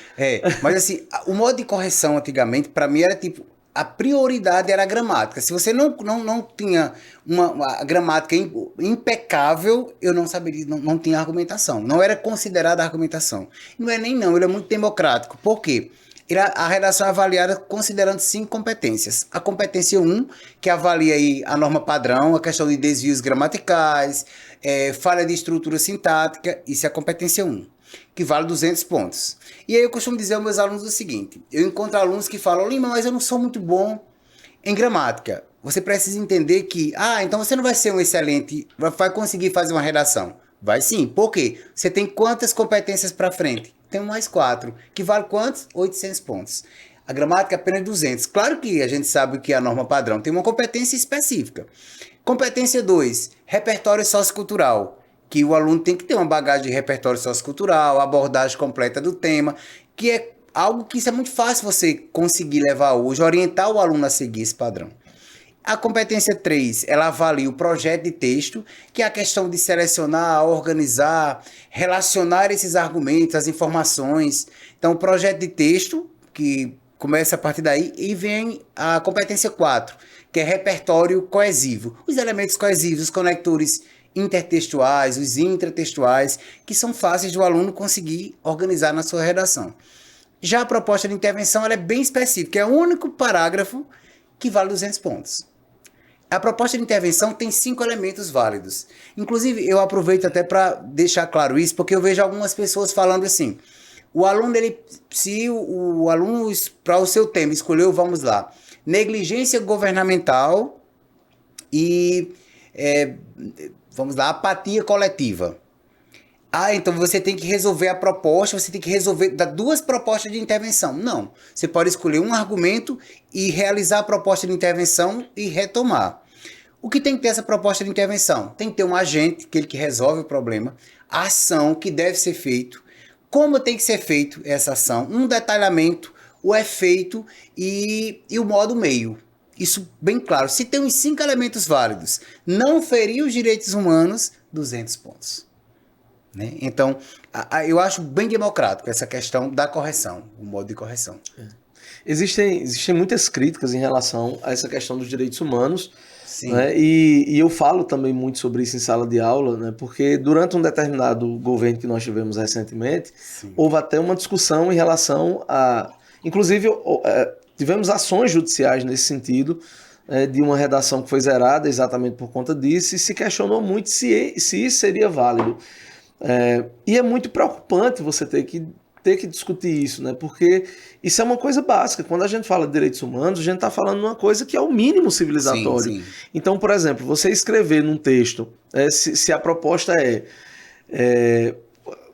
Mas assim, o modo de correção antigamente, para mim, era tipo, a prioridade era a gramática. Se você não tinha uma gramática impecável, eu não saberia, não tinha argumentação. Não era considerada argumentação. No Enem não, ele é muito democrático. Por quê? A redação é avaliada considerando 5 competências. A competência 1, que avalia aí a norma padrão, a questão de desvios gramaticais, falha de estrutura sintática, isso é a competência 1, que vale 200 pontos. E aí eu costumo dizer aos meus alunos o seguinte, eu encontro alunos que falam, Lima, mas eu não sou muito bom em gramática. Você precisa entender que, então você não vai ser um excelente, vai conseguir fazer uma redação. Vai sim. Por quê? Você tem quantas competências para frente? Tem mais 4, que vale quantos? 800 pontos. A gramática é apenas 200. Claro que a gente sabe que a norma padrão tem uma competência específica. Competência 2, repertório sociocultural, que o aluno tem que ter uma bagagem de repertório sociocultural, abordagem completa do tema, que é algo que isso é muito fácil você conseguir levar hoje, orientar o aluno a seguir esse padrão. A competência 3, ela avalia o projeto de texto, que é a questão de selecionar, organizar, relacionar esses argumentos, as informações. Então, o projeto de texto, que começa a partir daí, e vem a competência 4, que é repertório coesivo. Os elementos coesivos, os conectores intertextuais, os intratextuais, que são fáceis do aluno conseguir organizar na sua redação. Já a proposta de intervenção ela é bem específica, é o único parágrafo que vale 200 pontos. A proposta de intervenção tem 5 elementos válidos. Inclusive, eu aproveito até para deixar claro isso, porque eu vejo algumas pessoas falando assim, o aluno, se o aluno, para o seu tema, escolheu, vamos lá, negligência governamental e, vamos lá, apatia coletiva. Então você tem que resolver a proposta, você tem que dar 2 propostas de intervenção. Não, você pode escolher um argumento e realizar a proposta de intervenção e retomar. O que tem que ter essa proposta de intervenção? Tem que ter um agente, aquele que resolve o problema, a ação que deve ser feito, como tem que ser feito essa ação, um detalhamento, o efeito e o modo meio. Isso bem claro. Se tem os 5 elementos válidos, não ferir os direitos humanos, 200 pontos. Né? Então, eu acho bem democrático essa questão da correção, o modo de correção. Existem muitas críticas em relação a essa questão dos direitos humanos, né? E eu falo também muito sobre isso em sala de aula, né? Porque durante um determinado governo que nós tivemos recentemente, houve até uma discussão em relação a... Inclusive, tivemos ações judiciais nesse sentido, de uma redação que foi zerada exatamente por conta disso, e se questionou muito se isso seria válido. E é muito preocupante você ter que discutir isso, né? Porque isso é uma coisa básica. Quando a gente fala de direitos humanos, a gente está falando de uma coisa que é o mínimo civilizatório. Sim. Então, por exemplo, você escrever num texto, se a proposta é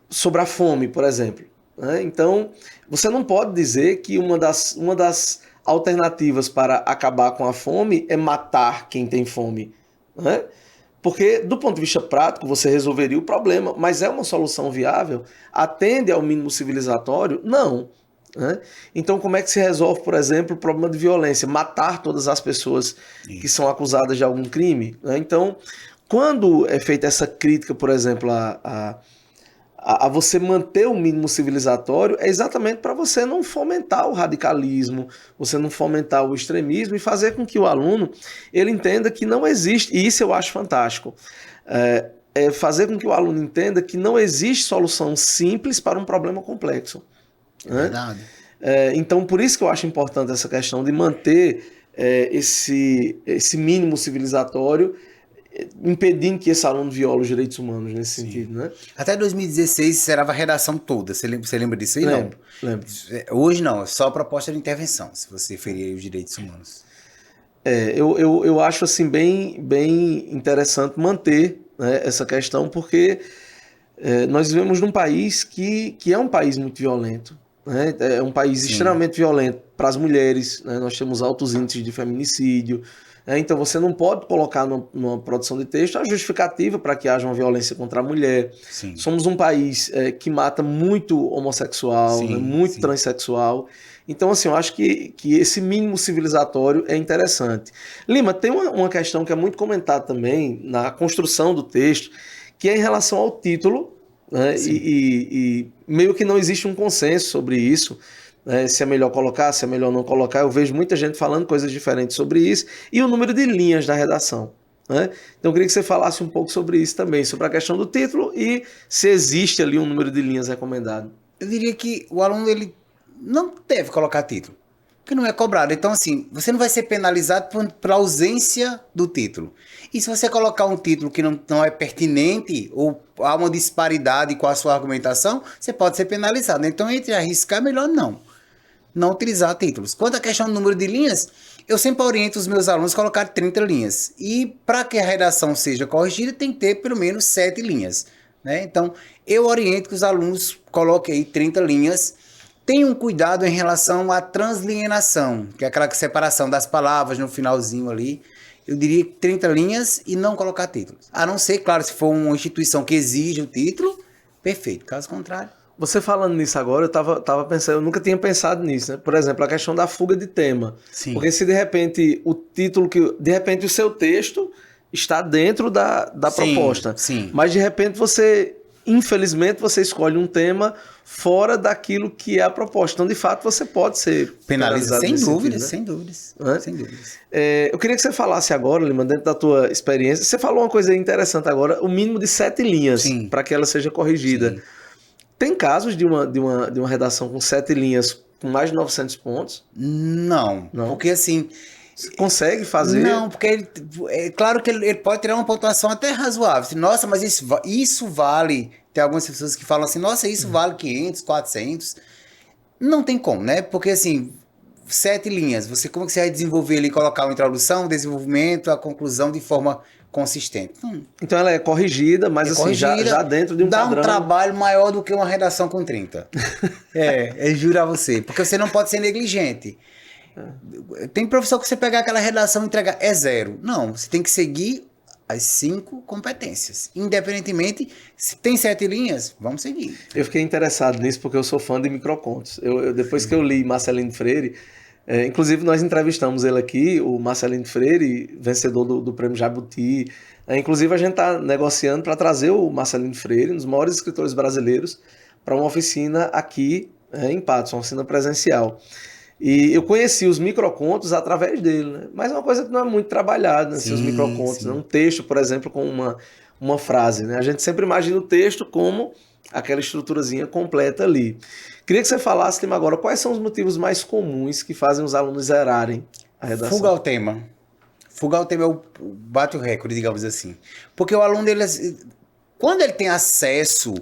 sobre a fome, por exemplo, né? Então, você não pode dizer que uma das alternativas para acabar com a fome é matar quem tem fome, né? Porque, do ponto de vista prático, você resolveria o problema, mas é uma solução viável? Atende ao mínimo civilizatório? Não. Né? Então, como é que se resolve, por exemplo, o problema de violência? Matar todas as pessoas que são acusadas de algum crime? Né? Então, quando é feita essa crítica, por exemplo, a você manter o mínimo civilizatório, é exatamente para você não fomentar o radicalismo, você não fomentar o extremismo e fazer com que o aluno ele entenda que não existe, e isso eu acho fantástico, fazer com que o aluno entenda que não existe solução simples para um problema complexo. É verdade. Então, por isso que eu acho importante essa questão de manter esse mínimo civilizatório, impedindo que esse aluno viole os direitos humanos nesse sentido, né? Até 2016 será a redação toda. Você lembra disso aí? Lembro. Hoje não, é só proposta de intervenção, se você ferir os direitos humanos. Eu acho assim bem interessante manter, né, essa questão, porque nós vivemos num país que é um país muito violento, né? É um país extremamente violento para as mulheres, né? Nós temos altos índices de feminicídio. Então você não pode colocar numa produção de texto a justificativa para que haja uma violência contra a mulher. Sim. Somos um país que mata muito homossexual, né, muito transexual. Então, assim, eu acho que esse mínimo civilizatório é interessante. Lima, tem uma questão que é muito comentada também na construção do texto, que é em relação ao título, né, e meio que não existe um consenso sobre isso. Se é melhor colocar, se é melhor não colocar. Eu vejo muita gente falando coisas diferentes sobre isso. E o número de linhas da redação, né? Então eu queria que você falasse um pouco sobre isso também, sobre a questão do título e se existe ali um número de linhas recomendado. Eu diria que o aluno ele não deve colocar título, porque não é cobrado. Então, assim, você não vai ser penalizado pela ausência do título. E se você colocar um título que não é pertinente ou há uma disparidade com a sua argumentação, você pode ser penalizado. Então, entre arriscar, melhor não utilizar títulos. Quanto à questão do número de linhas, eu sempre oriento os meus alunos a colocar 30 linhas. E para que a redação seja corrigida, tem que ter pelo menos 7 linhas. Né? Então, eu oriento que os alunos coloquem aí 30 linhas. Tenham cuidado em relação à translienação, que é aquela separação das palavras no finalzinho ali. Eu diria 30 linhas e não colocar títulos. A não ser, claro, se for uma instituição que exige o título, perfeito. Caso contrário. Você falando nisso agora, eu tava pensando, eu nunca tinha pensado nisso, né? Por exemplo, a questão da fuga de tema. Sim. Porque se de repente o título, de repente o seu texto está dentro da proposta. Sim. Mas de repente infelizmente, você escolhe um tema fora daquilo que é a proposta. Então, de fato, você pode ser penalizado. Sem dúvidas, né? Sem dúvidas. Eu queria que você falasse agora, Lima, dentro da tua experiência, você falou uma coisa interessante agora, o mínimo de 7 linhas para que ela seja corrigida. Sim. Tem casos de uma redação com 7 linhas com mais de 900 pontos? Não. Porque assim... Você consegue fazer? Não, porque é claro que ele pode tirar uma pontuação até razoável. Nossa, mas isso vale... Tem algumas pessoas que falam assim, nossa, isso vale 500, 400. Não tem como, né? Porque assim, 7 linhas. Como que você vai desenvolver ali, colocar uma introdução, desenvolvimento, a conclusão de forma consistente? Então ela é corrigida, mas assim, já dentro de um padrão. Dá um trabalho maior do que uma redação com 30. Juro a você. Porque você não pode ser negligente. Tem professor que você pegar aquela redação e entregar, é 0. Não, você tem que seguir as 5 competências. Independentemente, se tem 7 linhas, vamos seguir. Eu fiquei interessado nisso porque eu sou fã de microcontos. Depois que eu li Marcelino Freire, inclusive nós entrevistamos ele aqui, o Marcelino Freire, vencedor do Prêmio Jabuti. Inclusive a gente está negociando para trazer o Marcelino Freire, um dos maiores escritores brasileiros, para uma oficina aqui em Patos, uma oficina presencial. E eu conheci os microcontos através dele, né? Mas é uma coisa que não é muito trabalhada, né? Os microcontos. Né? Um texto, por exemplo, com uma frase. Né? A gente sempre imagina o texto como aquela estruturazinha completa ali. Queria que você falasse, Lima, agora, quais são os motivos mais comuns que fazem os alunos zerarem a redação? Fuga ao tema. Fuga ao tema bate o recorde, digamos assim. Porque o aluno, quando ele tem acesso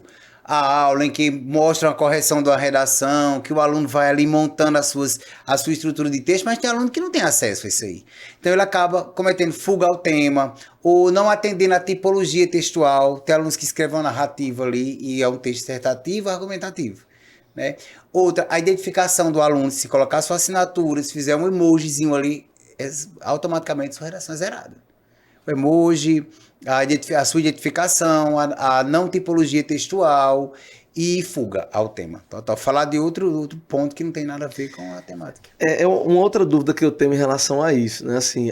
a aula em que mostra a correção da redação, que o aluno vai ali montando a sua estrutura de texto, mas tem aluno que não tem acesso a isso aí. Então ele acaba cometendo fuga ao tema, ou não atendendo a tipologia textual. Tem alunos que escrevem uma narrativa ali e é um texto dissertativo, argumentativo. né? Outra, a identificação do aluno, se colocar sua assinatura, se fizer um emojizinho ali, automaticamente sua redação é zerada. O emoji, a sua identificação, a não tipologia textual e fuga ao tema. Então, falar de outro ponto que não tem nada a ver com a temática. É uma outra dúvida que eu tenho em relação a isso, né? Assim,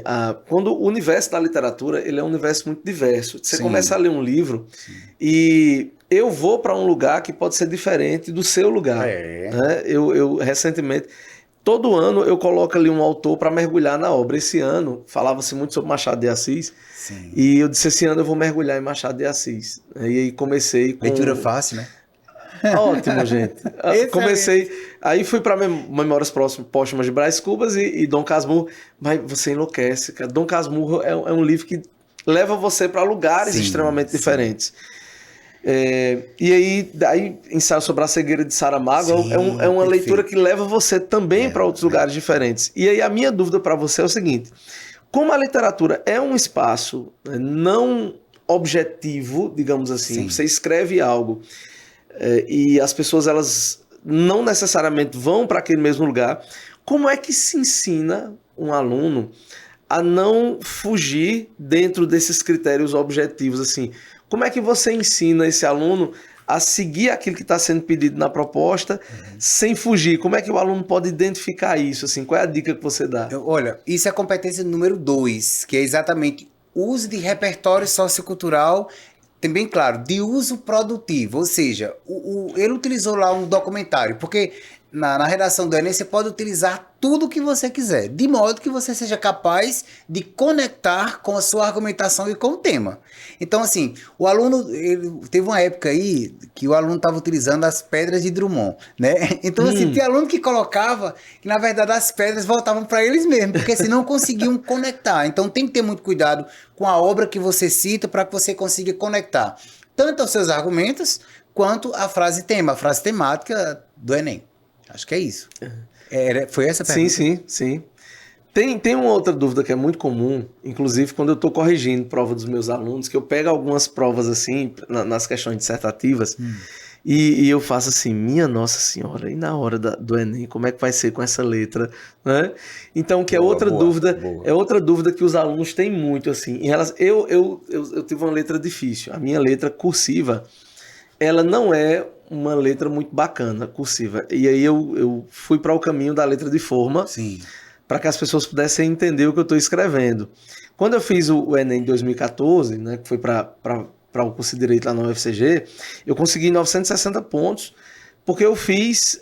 quando o universo da literatura, ele é um universo muito diverso. Você começa a ler um livro e eu vou para um lugar que pode ser diferente do seu lugar. Né? Eu recentemente, todo ano eu coloco ali um autor para mergulhar na obra. Esse ano falava-se muito sobre Machado de Assis. Sim. E eu disse, esse ano eu vou mergulhar em Machado de Assis. E aí comecei com... Leitura fácil, né? Ótimo, gente. Comecei, aí fui para Memórias Póstumas de Brás Cubas e Dom Casmurro, mas você enlouquece, cara. Dom Casmurro é um livro que leva você para lugares extremamente diferentes. E aí, daí, Ensaio sobre a Cegueira de Saramago é uma leitura que leva você também para outros lugares diferentes. E aí a minha dúvida para você é o seguinte, como a literatura é um espaço não objetivo, digamos assim, você escreve algo e as pessoas elas não necessariamente vão para aquele mesmo lugar, como é que se ensina um aluno a não fugir dentro desses critérios objetivos? Assim, como é que você ensina esse aluno a seguir aquilo que está sendo pedido na proposta sem fugir? Como é que o aluno pode identificar isso? Assim, qual é a dica que você dá? Olha, isso é a competência número 2, que é exatamente o uso de repertório sociocultural, também, claro, de uso produtivo, ou seja, ele utilizou lá um documentário, porque na redação do Enem você pode utilizar tudo o que você quiser, de modo que você seja capaz de conectar com a sua argumentação e com o tema. Então, assim, o aluno, teve uma época aí que o aluno estava utilizando as pedras de Drummond, né? Então, assim, tinha aluno que colocava que, na verdade, as pedras voltavam para eles mesmos, porque senão conseguiam conectar. Então, tem que ter muito cuidado com a obra que você cita para que você consiga conectar tanto aos seus argumentos quanto à frase tema, a frase temática do Enem. Acho que é isso. Foi essa a pergunta? Sim. Tem uma outra dúvida que é muito comum, inclusive quando eu estou corrigindo prova dos meus alunos, que eu pego algumas provas assim, nas questões dissertativas, e eu faço assim, minha Nossa Senhora, e na hora do Enem, como é que vai ser com essa letra? Né? Então, que é outra dúvida, é outra dúvida que os alunos têm muito, assim, em relação, eu tive uma letra difícil, a minha letra cursiva, ela não é uma letra muito bacana, cursiva. E aí eu fui para o caminho da letra de forma, para que as pessoas pudessem entender o que eu estou escrevendo. Quando eu fiz o Enem em 2014, né, que foi para o curso de Direito lá na UFCG, eu consegui 960 pontos, porque eu fiz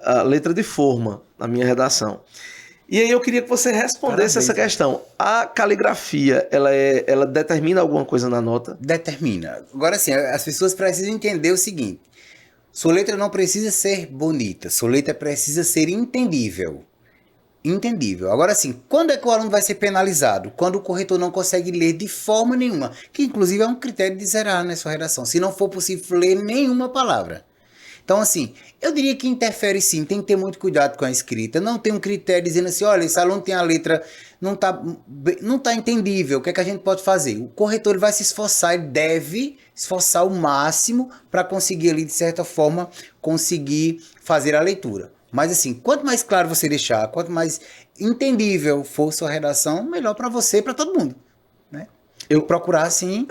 a letra de forma na minha redação. E aí eu queria que você respondesse essa questão. A caligrafia, ela determina alguma coisa na nota? Determina. Agora sim, as pessoas precisam entender o seguinte. Sua letra não precisa ser bonita, sua letra precisa ser entendível. Entendível. Agora sim, quando é que o aluno vai ser penalizado? Quando o corretor não consegue ler de forma nenhuma, que inclusive é um critério de zerar na sua redação, se não for possível ler nenhuma palavra. Então, assim, eu diria que interfere sim, tem que ter muito cuidado com a escrita. Não tem um critério dizendo assim, olha, esse aluno tem a letra, não tá entendível, o que é que a gente pode fazer? O corretor ele vai se esforçar, ele deve esforçar o máximo para conseguir ali, de certa forma, conseguir fazer a leitura. Mas assim, quanto mais claro você deixar, quanto mais entendível for sua redação, melhor para você e para todo mundo. Né? Eu procurar assim...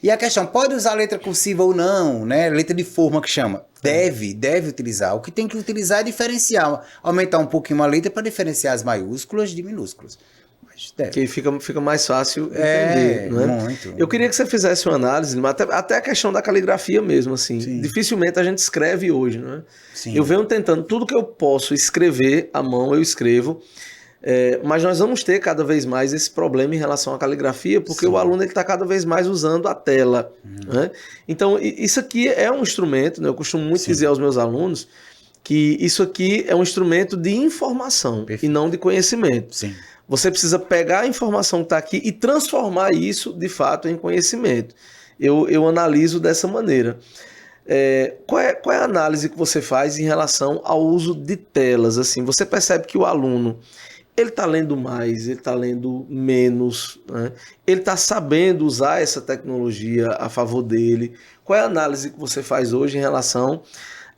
E a questão, pode usar letra cursiva ou não, né? Letra de forma que chama. Deve utilizar. O que tem que utilizar é diferenciar. Aumentar um pouquinho a letra para diferenciar as maiúsculas de minúsculas. Mas deve. Que fica mais fácil entender. Não é? Muito. Eu queria que você fizesse uma análise, até a questão da caligrafia mesmo. Assim. Dificilmente a gente escreve hoje. Não é? Eu venho tentando, tudo que eu posso escrever à mão, eu escrevo. Mas nós vamos ter cada vez mais esse problema em relação à caligrafia, porque o aluno está cada vez mais usando a tela. Né? Então, isso aqui é um instrumento, né? Eu costumo muito dizer aos meus alunos que isso aqui é um instrumento de informação e não de conhecimento. Você precisa pegar a informação que está aqui e transformar isso, de fato, em conhecimento. Eu analiso dessa maneira. Qual é a análise que você faz em relação ao uso de telas? Assim, você percebe que o aluno... ele está lendo mais, ele está lendo menos, né? Ele está sabendo usar essa tecnologia a favor dele. Qual é a análise que você faz hoje em relação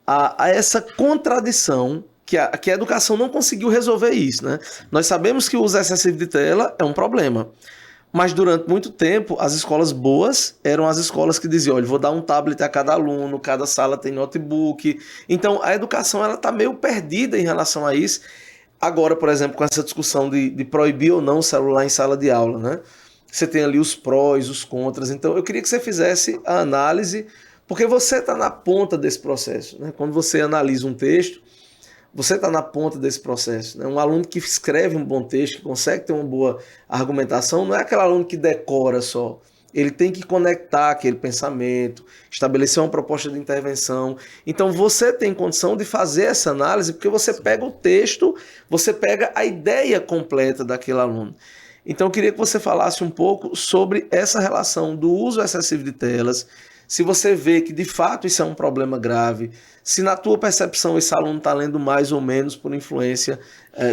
a essa contradição que a educação não conseguiu resolver isso, né? Nós sabemos que o uso excessivo de tela é um problema, mas durante muito tempo as escolas boas eram as escolas que diziam, olha, vou dar um tablet a cada aluno, cada sala tem notebook. Então a educação ela está meio perdida em relação a isso. Agora, por exemplo, com essa discussão de proibir ou não o celular em sala de aula, né? Você tem ali os prós, os contras. Então eu queria que você fizesse a análise, porque você está na ponta desse processo, né? Quando você analisa um texto, você está na ponta desse processo, né? Um aluno que escreve um bom texto, que consegue ter uma boa argumentação, não é aquele aluno que decora só. Ele tem que conectar aquele pensamento, estabelecer uma proposta de intervenção. Então você tem condição de fazer essa análise, porque você pega o texto, você pega a ideia completa daquele aluno. Então eu queria que você falasse um pouco sobre essa relação do uso excessivo de telas, se você vê que de fato isso é um problema grave, se na tua percepção esse aluno está lendo mais ou menos por influência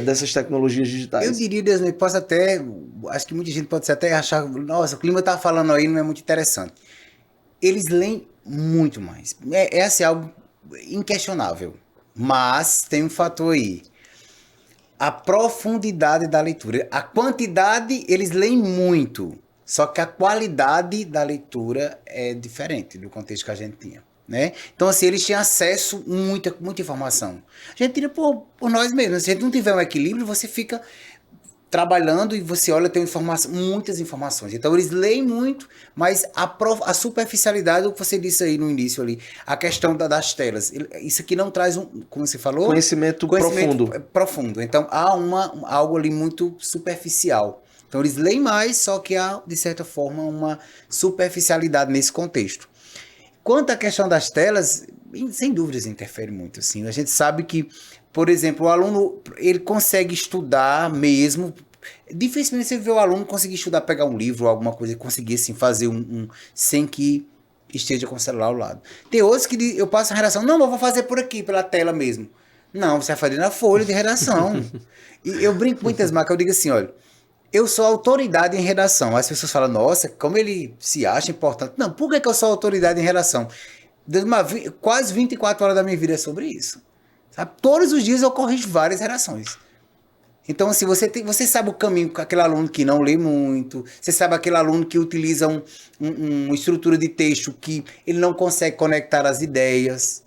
dessas tecnologias digitais. Eu diria, Deus, posso até, acho que muita gente pode até achar, nossa, o clima está falando aí, não é muito interessante. Eles leem muito mais. É assim, algo inquestionável. Mas tem um fator aí. A profundidade da leitura. A quantidade, eles leem muito. Só que a qualidade da leitura é diferente do contexto que a gente tinha, né? Então, assim, eles tinham acesso a muita informação. A gente tira por nós mesmos. Se a gente não tiver um equilíbrio, você fica trabalhando e você olha, tem muitas informações. Então, eles leem muito, mas a superficialidade, o que você disse aí no início ali, a questão das telas, isso aqui não traz como você falou? Conhecimento profundo. Então, há algo ali muito superficial. Então, eles leem mais, só que há, de certa forma, uma superficialidade nesse contexto. Quanto à questão das telas, sem dúvidas interfere muito. Assim. A gente sabe que, por exemplo, o aluno ele consegue estudar mesmo. Dificilmente você vê o aluno conseguir estudar, pegar um livro ou alguma coisa, conseguir assim, fazer sem que esteja com o celular ao lado. Tem outros que eu passo a redação, não, eu vou fazer por aqui, pela tela mesmo. Não, você vai fazer na folha de redação. E eu brinco com muitas marcas, eu digo assim, olha, eu sou autoridade em redação. As pessoas falam, nossa, como ele se acha importante. Não, por que eu sou autoridade em redação? Quase 24 horas da minha vida é sobre isso. Sabe? Todos os dias eu corrijo várias redações. Então, assim, você sabe o caminho com aquele aluno que não lê muito, você sabe aquele aluno que utiliza uma estrutura de texto que ele não consegue conectar as ideias.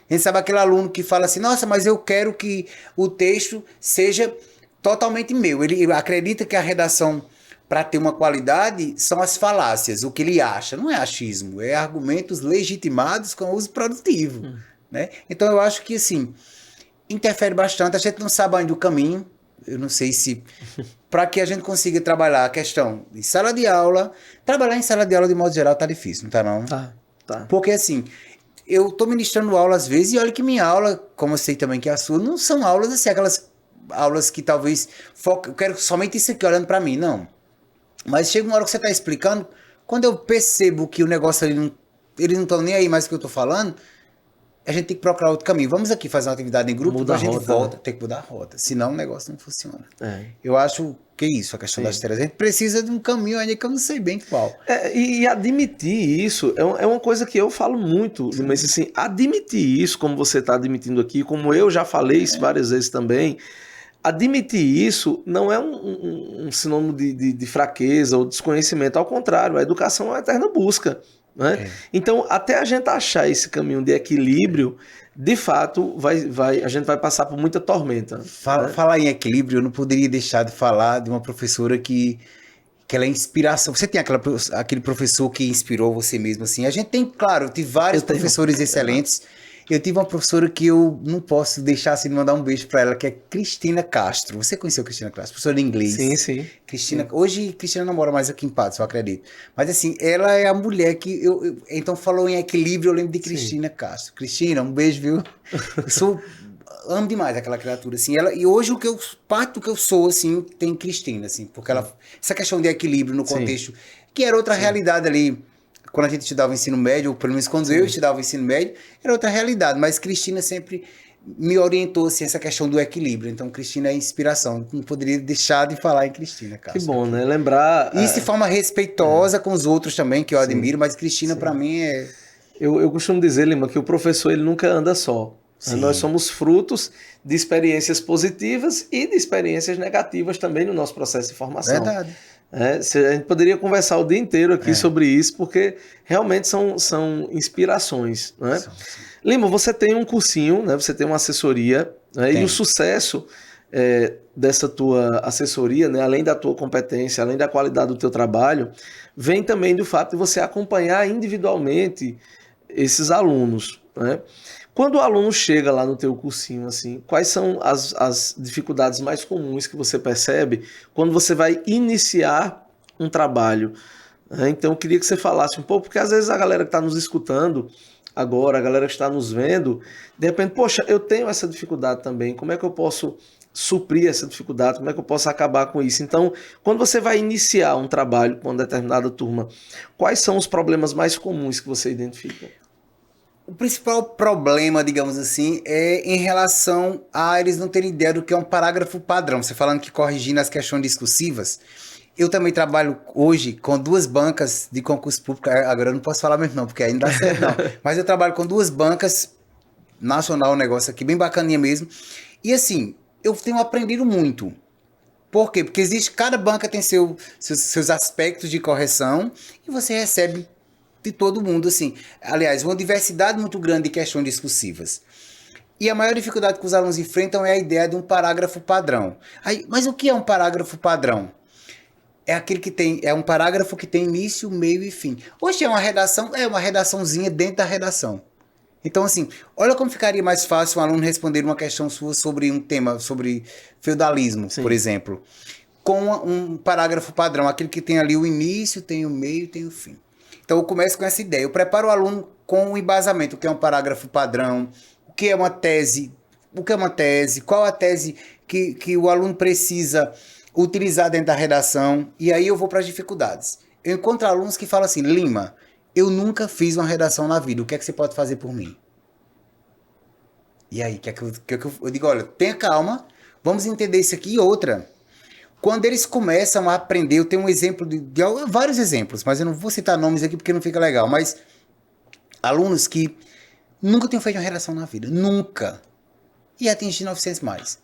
A gente sabe aquele aluno que fala assim, nossa, mas eu quero que o texto seja totalmente meu. Ele acredita que a redação, para ter uma qualidade, são as falácias, o que ele acha. Não é achismo, é argumentos legitimados com uso produtivo. Né? Então eu acho que, assim, interfere bastante. A gente não sabe ainda o caminho. Eu não sei se... Para que a gente consiga trabalhar a questão de sala de aula... Trabalhar em sala de aula, de modo geral, tá difícil, não tá não? Tá. Porque, assim, eu tô ministrando aula às vezes, e olha que minha aula, como eu sei também que é a sua, não são aulas assim, aquelas aulas que talvez eu quero somente isso aqui olhando para mim, não. Mas chega uma hora que você tá explicando, quando eu percebo que o negócio ali eles não estão nem aí mais do que eu tô falando, a gente tem que procurar outro caminho. Vamos aqui fazer uma atividade em grupo, depois a gente volta, tem que mudar a rota, senão o negócio não funciona. Eu acho que é isso, a questão das telas. A gente precisa de um caminho ainda que eu não sei bem qual. E admitir isso é uma coisa que eu falo muito, mas assim, admitir isso, como você está admitindo aqui, como eu já falei isso várias vezes também, admitir isso não é um sinônimo de fraqueza ou desconhecimento, ao contrário, a educação é uma eterna busca. Né? Então, até a gente achar esse caminho de equilíbrio, de fato, a gente vai passar por muita tormenta. Falar em equilíbrio, eu não poderia deixar de falar de uma professora que ela é inspiração. Você tem aquele professor que inspirou você mesmo, assim? A gente tem, claro, eu tive vários professores excelentes. Eu tive uma professora que eu não posso deixar assim de mandar um beijo para ela, que é Cristina Castro. Você conheceu a Cristina Castro? Professora de inglês. Sim. Hoje, Cristina não mora mais aqui em Patos, eu acredito. Mas assim, ela é a mulher que... Então, falou em equilíbrio, eu lembro de Cristina Castro. Cristina, um beijo, viu? Amo demais aquela criatura, assim. E hoje, parte do que eu sou, assim, tem Cristina, assim. Porque essa questão de equilíbrio no contexto, que era outra realidade ali... Quando a gente estudava o ensino médio, ou pelo menos quando eu estudava o ensino médio, era outra realidade. Mas Cristina sempre me orientou assim, essa questão do equilíbrio. Então, Cristina é inspiração. Não poderia deixar de falar em Cristina, cara. Que bom, né? Lembrar... Isso de forma respeitosa com os outros também, que eu admiro. Mas Cristina, para mim, é... Eu costumo dizer, Lima, que o professor ele nunca anda só. Sim. Nós somos frutos de experiências positivas e de experiências negativas também no nosso processo de formação. Verdade. A gente poderia conversar o dia inteiro aqui sobre isso, porque realmente são inspirações. Né? Lima, você tem um cursinho, né? Você tem uma assessoria, né? E o sucesso dessa tua assessoria, né? Além da tua competência, além da qualidade do teu trabalho, vem também do fato de você acompanhar individualmente esses alunos. Né? Quando o aluno chega lá no teu cursinho, assim, quais são as dificuldades mais comuns que você percebe quando você vai iniciar um trabalho? Então eu queria que você falasse um pouco, porque às vezes a galera que está nos escutando agora, a galera que está nos vendo, de repente, poxa, eu tenho essa dificuldade também, como é que eu posso suprir essa dificuldade, como é que eu posso acabar com isso? Então, quando você vai iniciar um trabalho com uma determinada turma, quais são os problemas mais comuns que você identifica? O principal problema, digamos assim, é em relação a eles não terem ideia do que é um parágrafo padrão. Você falando que corrigindo as questões discursivas, eu também trabalho hoje com 2 bancas de concurso público, agora eu não posso falar mesmo não, porque aí não dá certo não, mas eu trabalho com 2 bancas, nacional, um negócio aqui bem bacaninha mesmo, e assim, eu tenho aprendido muito. Por quê? Porque cada banca tem seus aspectos de correção e você recebe de todo mundo, assim. Aliás, uma diversidade muito grande de questões discursivas. E a maior dificuldade que os alunos enfrentam é a ideia de um parágrafo padrão. Mas o que é um parágrafo padrão? É um parágrafo que tem início, meio e fim. Hoje é uma redaçãozinha dentro da redação. Então, assim, olha como ficaria mais fácil um aluno responder uma questão sua sobre um tema, sobre feudalismo, por exemplo, com um parágrafo padrão, aquele que tem ali o início, tem o meio, tem o fim. Então eu começo com essa ideia, eu preparo o aluno com um embasamento, o que é um parágrafo padrão, o que é uma tese, qual a tese que o aluno precisa utilizar dentro da redação, e aí eu vou para as dificuldades. Eu encontro alunos que falam assim, Lima, eu nunca fiz uma redação na vida, o que é que você pode fazer por mim? E aí, eu digo, olha, tenha calma, vamos entender isso aqui. E outra, quando eles começam a aprender, eu tenho um exemplo de vários exemplos, mas eu não vou citar nomes aqui porque não fica legal, mas alunos que nunca tinham feito uma redação na vida, nunca, e atingir 900 mais.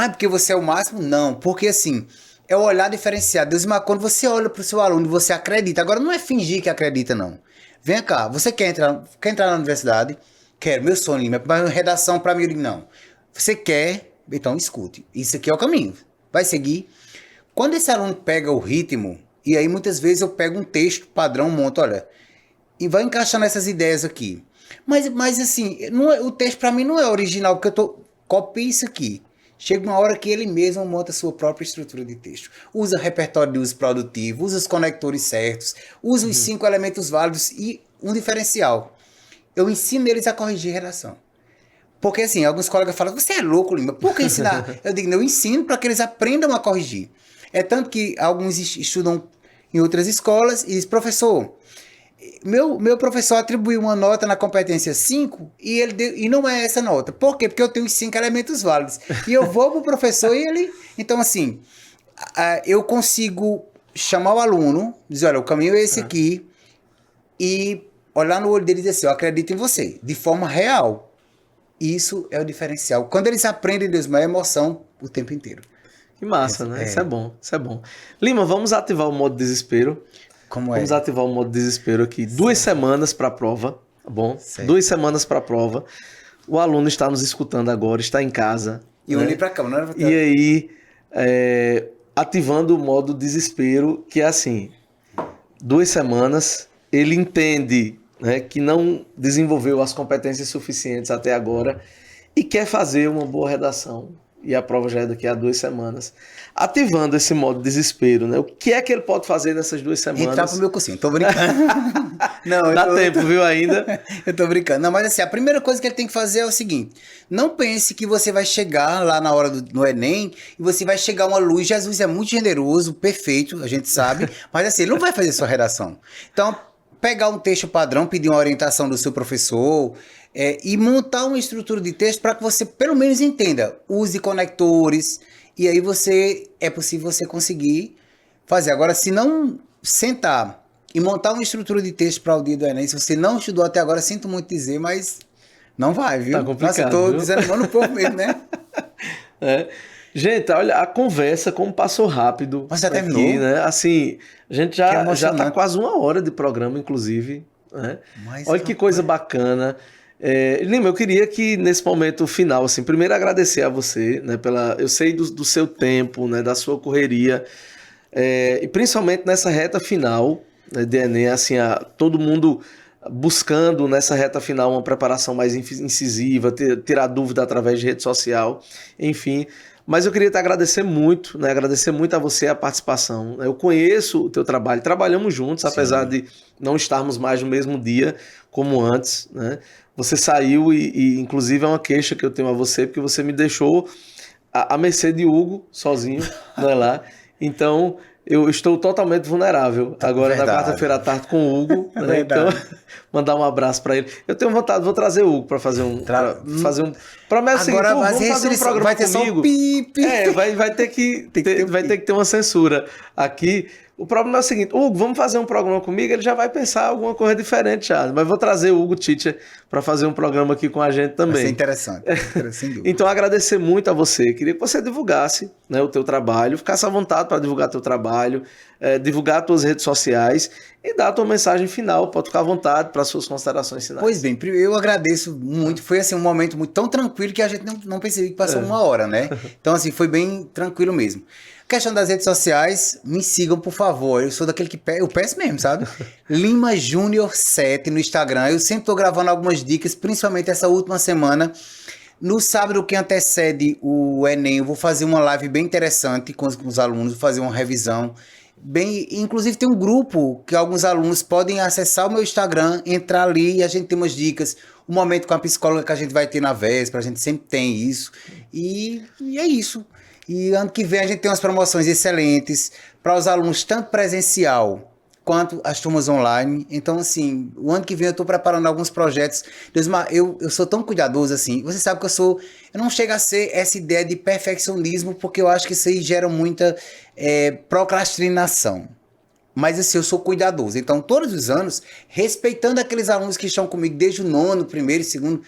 Porque você é o máximo? Não, porque assim, é o olhar diferenciado. Deus, mas quando você olha para o seu aluno e você acredita, agora não é fingir que acredita, não. Vem cá, você quer entrar na universidade? Quero, meu sonho, mas redação para mim, eu digo, não. Você quer? Então escute, isso aqui é o caminho. Vai seguir. Quando esse aluno pega o ritmo, e aí muitas vezes eu pego um texto padrão, monto, olha, e vai encaixar nessas ideias aqui. Mas assim, o texto para mim não é original, porque copio isso aqui. Chega uma hora que ele mesmo monta a sua própria estrutura de texto. Usa repertório de uso produtivo, usa os conectores certos, usa os 5 elementos válidos e um diferencial. Eu ensino eles a corrigir redação. Porque assim, alguns colegas falam, você é louco, Lima, por que ensinar? Eu digo, eu ensino para que eles aprendam a corrigir. É tanto que alguns estudam em outras escolas e dizem, professor, meu professor atribuiu uma nota na competência 5 e não é essa nota. Por quê? Porque eu tenho os 5 elementos válidos. E eu vou pro professor e ele... Então assim, eu consigo chamar o aluno, dizer, olha, o caminho é esse aqui, e olhar no olho dele e dizer assim, eu acredito em você, de forma real. Isso é o diferencial. Quando eles aprendem, Deus, é emoção o tempo inteiro. Que massa, né? Isso é bom, isso é bom. Lima, vamos ativar o modo desespero. Vamos ativar o modo desespero aqui. 2 semanas para a prova, tá bom? 2 semanas para a prova. O aluno está nos escutando agora, está em casa. E olhei para a câmera. E aí, ativando o modo desespero, que é assim, 2 semanas, ele entende, né, que não desenvolveu as competências suficientes até agora e quer fazer uma boa redação. E a prova já é daqui a 2 semanas. Ativando esse modo desespero, né? O que é que ele pode fazer nessas 2 semanas? Entrar pro meu cursinho, tô brincando. Não, dá tempo, viu, ainda? Eu tô brincando. Não, mas assim, a primeira coisa que ele tem que fazer é o seguinte. Não pense que você vai chegar lá na hora do Enem e você vai chegar uma luz. Jesus é muito generoso, perfeito, a gente sabe. Mas assim, ele não vai fazer sua redação. Então, pegar um texto padrão, pedir uma orientação do seu professor... e montar uma estrutura de texto para que você pelo menos entenda, use conectores, e aí é possível você conseguir fazer. Agora, se não sentar E montar uma estrutura de texto para o dia do Enem, se você não estudou até agora, sinto muito dizer, mas não vai, viu? Tá complicado, Nossa, eu tô viu? desanimando um pouco mesmo, né? Gente, olha, a conversa como passou rápido. Mas já aqui, terminou? né? Assim, a gente já tá quase 1 hora de programa, inclusive. Né? Olha que coisa bacana. Lima, eu queria que nesse momento final, assim, primeiro agradecer a você, né, eu sei do seu tempo, né, da sua correria, e principalmente nessa reta final, né, de Enem, assim, todo mundo buscando nessa reta final uma preparação mais incisiva, tirar dúvida através de rede social, enfim. Mas eu queria te agradecer muito, né? Agradecer muito a você a participação. Eu conheço o teu trabalho, trabalhamos juntos, apesar de não estarmos mais no mesmo dia como antes, né? Você saiu e inclusive é uma queixa que eu tenho a você, porque você me deixou à mercê de Hugo, sozinho, né, lá. Então, eu estou totalmente vulnerável agora na quarta-feira à tarde com o Hugo, né? Então, mandar um abraço para ele. Eu tenho vontade, vou trazer o Hugo para fazer um... Promete o seguinte, Hugo, vamos fazer um programa vai ter comigo. Só um pipi. Vai ter que ter uma censura aqui. O problema é o seguinte, Hugo, vamos fazer um programa comigo, ele já vai pensar alguma coisa diferente já, mas vou trazer o Hugo Teacher para fazer um programa aqui com a gente também. Vai ser interessante, sem dúvida. Então, agradecer muito a você, queria que você divulgasse, né, o teu trabalho, ficasse à vontade para divulgar teu trabalho, divulgar tuas redes sociais e dar a tua mensagem final, pode ficar à vontade para as suas considerações finais. Pois bem, eu agradeço muito, foi assim um momento tão tranquilo que a gente não percebeu que passou 1 hora, né? Então assim, foi bem tranquilo mesmo. Questão das redes sociais, me sigam, por favor. Eu sou daquele que eu peço mesmo, sabe? Lima Júnior 7 no Instagram. Eu sempre tô gravando algumas dicas, principalmente essa última semana. No sábado que antecede o Enem, eu vou fazer uma live bem interessante com os alunos, vou fazer uma revisão. Inclusive tem um grupo que alguns alunos podem acessar o meu Instagram, entrar ali e a gente tem umas dicas. O momento com a psicóloga que a gente vai ter na véspera, a gente sempre tem isso. E é isso. E ano que vem a gente tem umas promoções excelentes para os alunos, tanto presencial quanto as turmas online. Então, assim, o ano que vem eu estou preparando alguns projetos. Eu sou tão cuidadoso, assim. Você sabe que eu não chego a ser essa ideia de perfeccionismo, porque eu acho que isso aí gera muita procrastinação. Mas, assim, eu sou cuidadoso. Então, todos os anos, respeitando aqueles alunos que estão comigo desde o 9º, 1º,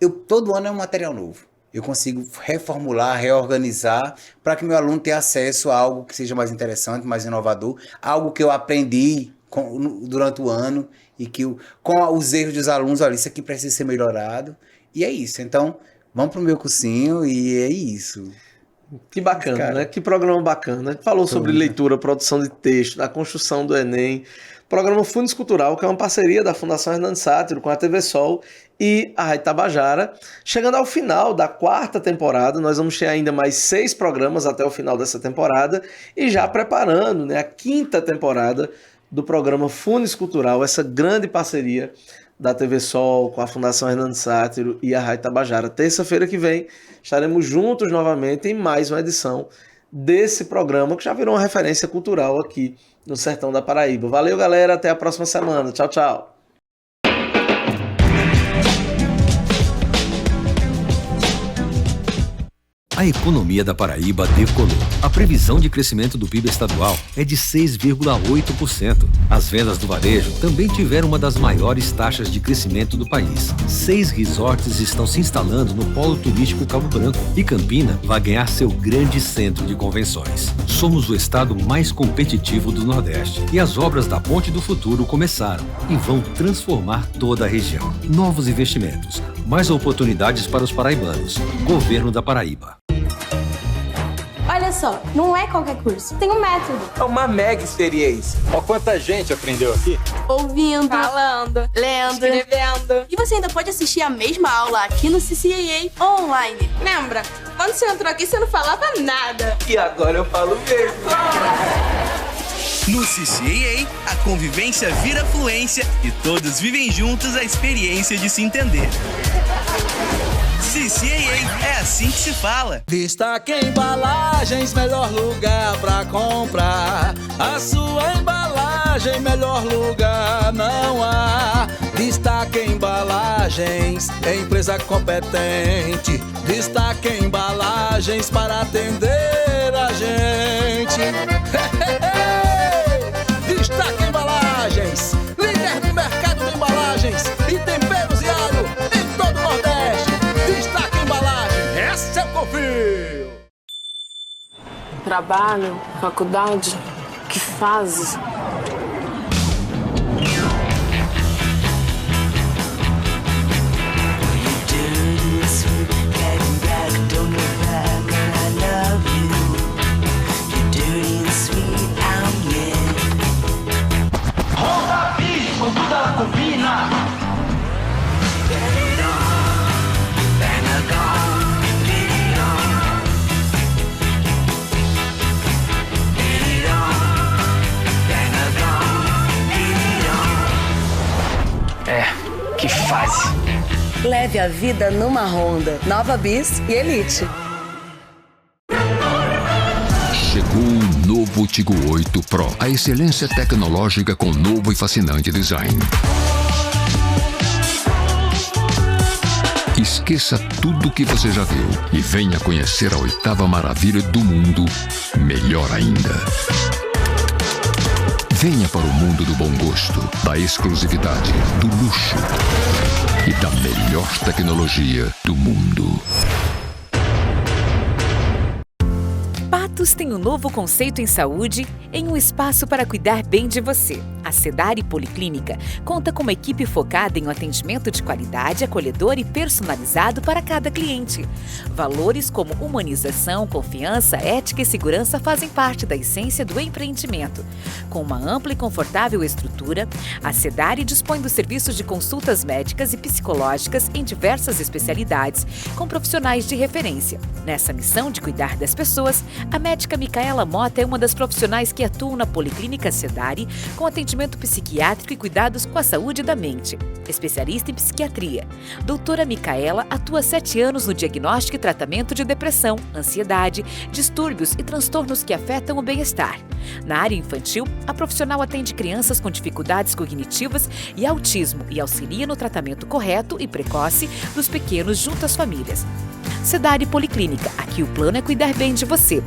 2º, todo ano é um material novo. Eu consigo reformular, reorganizar para que meu aluno tenha acesso a algo que seja mais interessante, mais inovador, algo que eu aprendi durante o ano e que com os erros dos alunos, olha, isso aqui precisa ser melhorado. E é isso. Então, vamos para o meu cursinho e é isso. Que bacana, cara, né? Que programa bacana. A gente falou sobre leitura, produção de texto, da construção do Enem. Programa Fundos Cultural, que é uma parceria da Fundação Hernando Sátiro com a TV Sol e a Rádio Tabajara. Chegando ao final da 4ª temporada, nós vamos ter ainda mais 6 programas até o final dessa temporada e já preparando, né, a 5ª temporada do programa Fundos Cultural, essa grande parceria da TV Sol com a Fundação Hernando Sátiro e a Rádio Tabajara. Terça-feira que vem estaremos juntos novamente em mais uma edição desse programa que já virou uma referência cultural aqui no Sertão da Paraíba. Valeu, galera. Até a próxima semana. Tchau, tchau. A economia da Paraíba decolou. A previsão de crescimento do PIB estadual é de 6,8%. As vendas do varejo também tiveram uma das maiores taxas de crescimento do país. 6 resorts estão se instalando no polo turístico Cabo Branco e Campina vai ganhar seu grande centro de convenções. Somos o estado mais competitivo do Nordeste e as obras da Ponte do Futuro começaram e vão transformar toda a região. Novos investimentos, mais oportunidades para os paraibanos. Governo da Paraíba. Olha só, não é qualquer curso, tem um método. É uma mega experiência. Ó, quanta gente aprendeu aqui. Ouvindo, falando, lendo, escrevendo. E você ainda pode assistir a mesma aula aqui no CCAA online. Lembra? Quando você entrou aqui, você não falava nada. E agora eu falo mesmo. No CCAA, a convivência vira fluência e todos vivem juntos a experiência de se entender. CCAA, é assim que se fala. Destaque Embalagens, melhor lugar pra comprar. A sua embalagem, melhor lugar não há. Destaque Embalagens, empresa competente. Destaque Embalagens para atender a gente. Destaque Embalagens. Trabalho, faculdade, que fase? Roda bis com toda a cupina. Que fase. Leve a vida numa Honda. Nova Bis e Elite. Chegou o novo Tigo 8 Pro. A excelência tecnológica com novo e fascinante design. Esqueça tudo o que você já viu e venha conhecer a 8ª maravilha do mundo, melhor ainda. Venha para o mundo do bom gosto, da exclusividade, do luxo e da melhor tecnologia do mundo. Patos tem um novo conceito em saúde, em um espaço para cuidar bem de você. A Sedare Policlínica conta com uma equipe focada em um atendimento de qualidade, acolhedor e personalizado para cada cliente. Valores como humanização, confiança, ética e segurança fazem parte da essência do empreendimento. Com uma ampla e confortável estrutura, a Sedare dispõe dos serviços de consultas médicas e psicológicas em diversas especialidades, com profissionais de referência. Nessa missão de cuidar das pessoas, a médica Micaela Mota é uma das profissionais que atuam na Policlínica Sedare com atendimento psiquiátrico e cuidados com a saúde da mente. Especialista em psiquiatria, doutora Micaela atua há 7 anos no diagnóstico e tratamento de depressão, ansiedade, distúrbios e transtornos que afetam o bem-estar. Na área infantil, a profissional atende crianças com dificuldades cognitivas e autismo e auxilia no tratamento correto e precoce dos pequenos junto às famílias. Sedare Policlínica, aqui o plano é cuidar bem de você.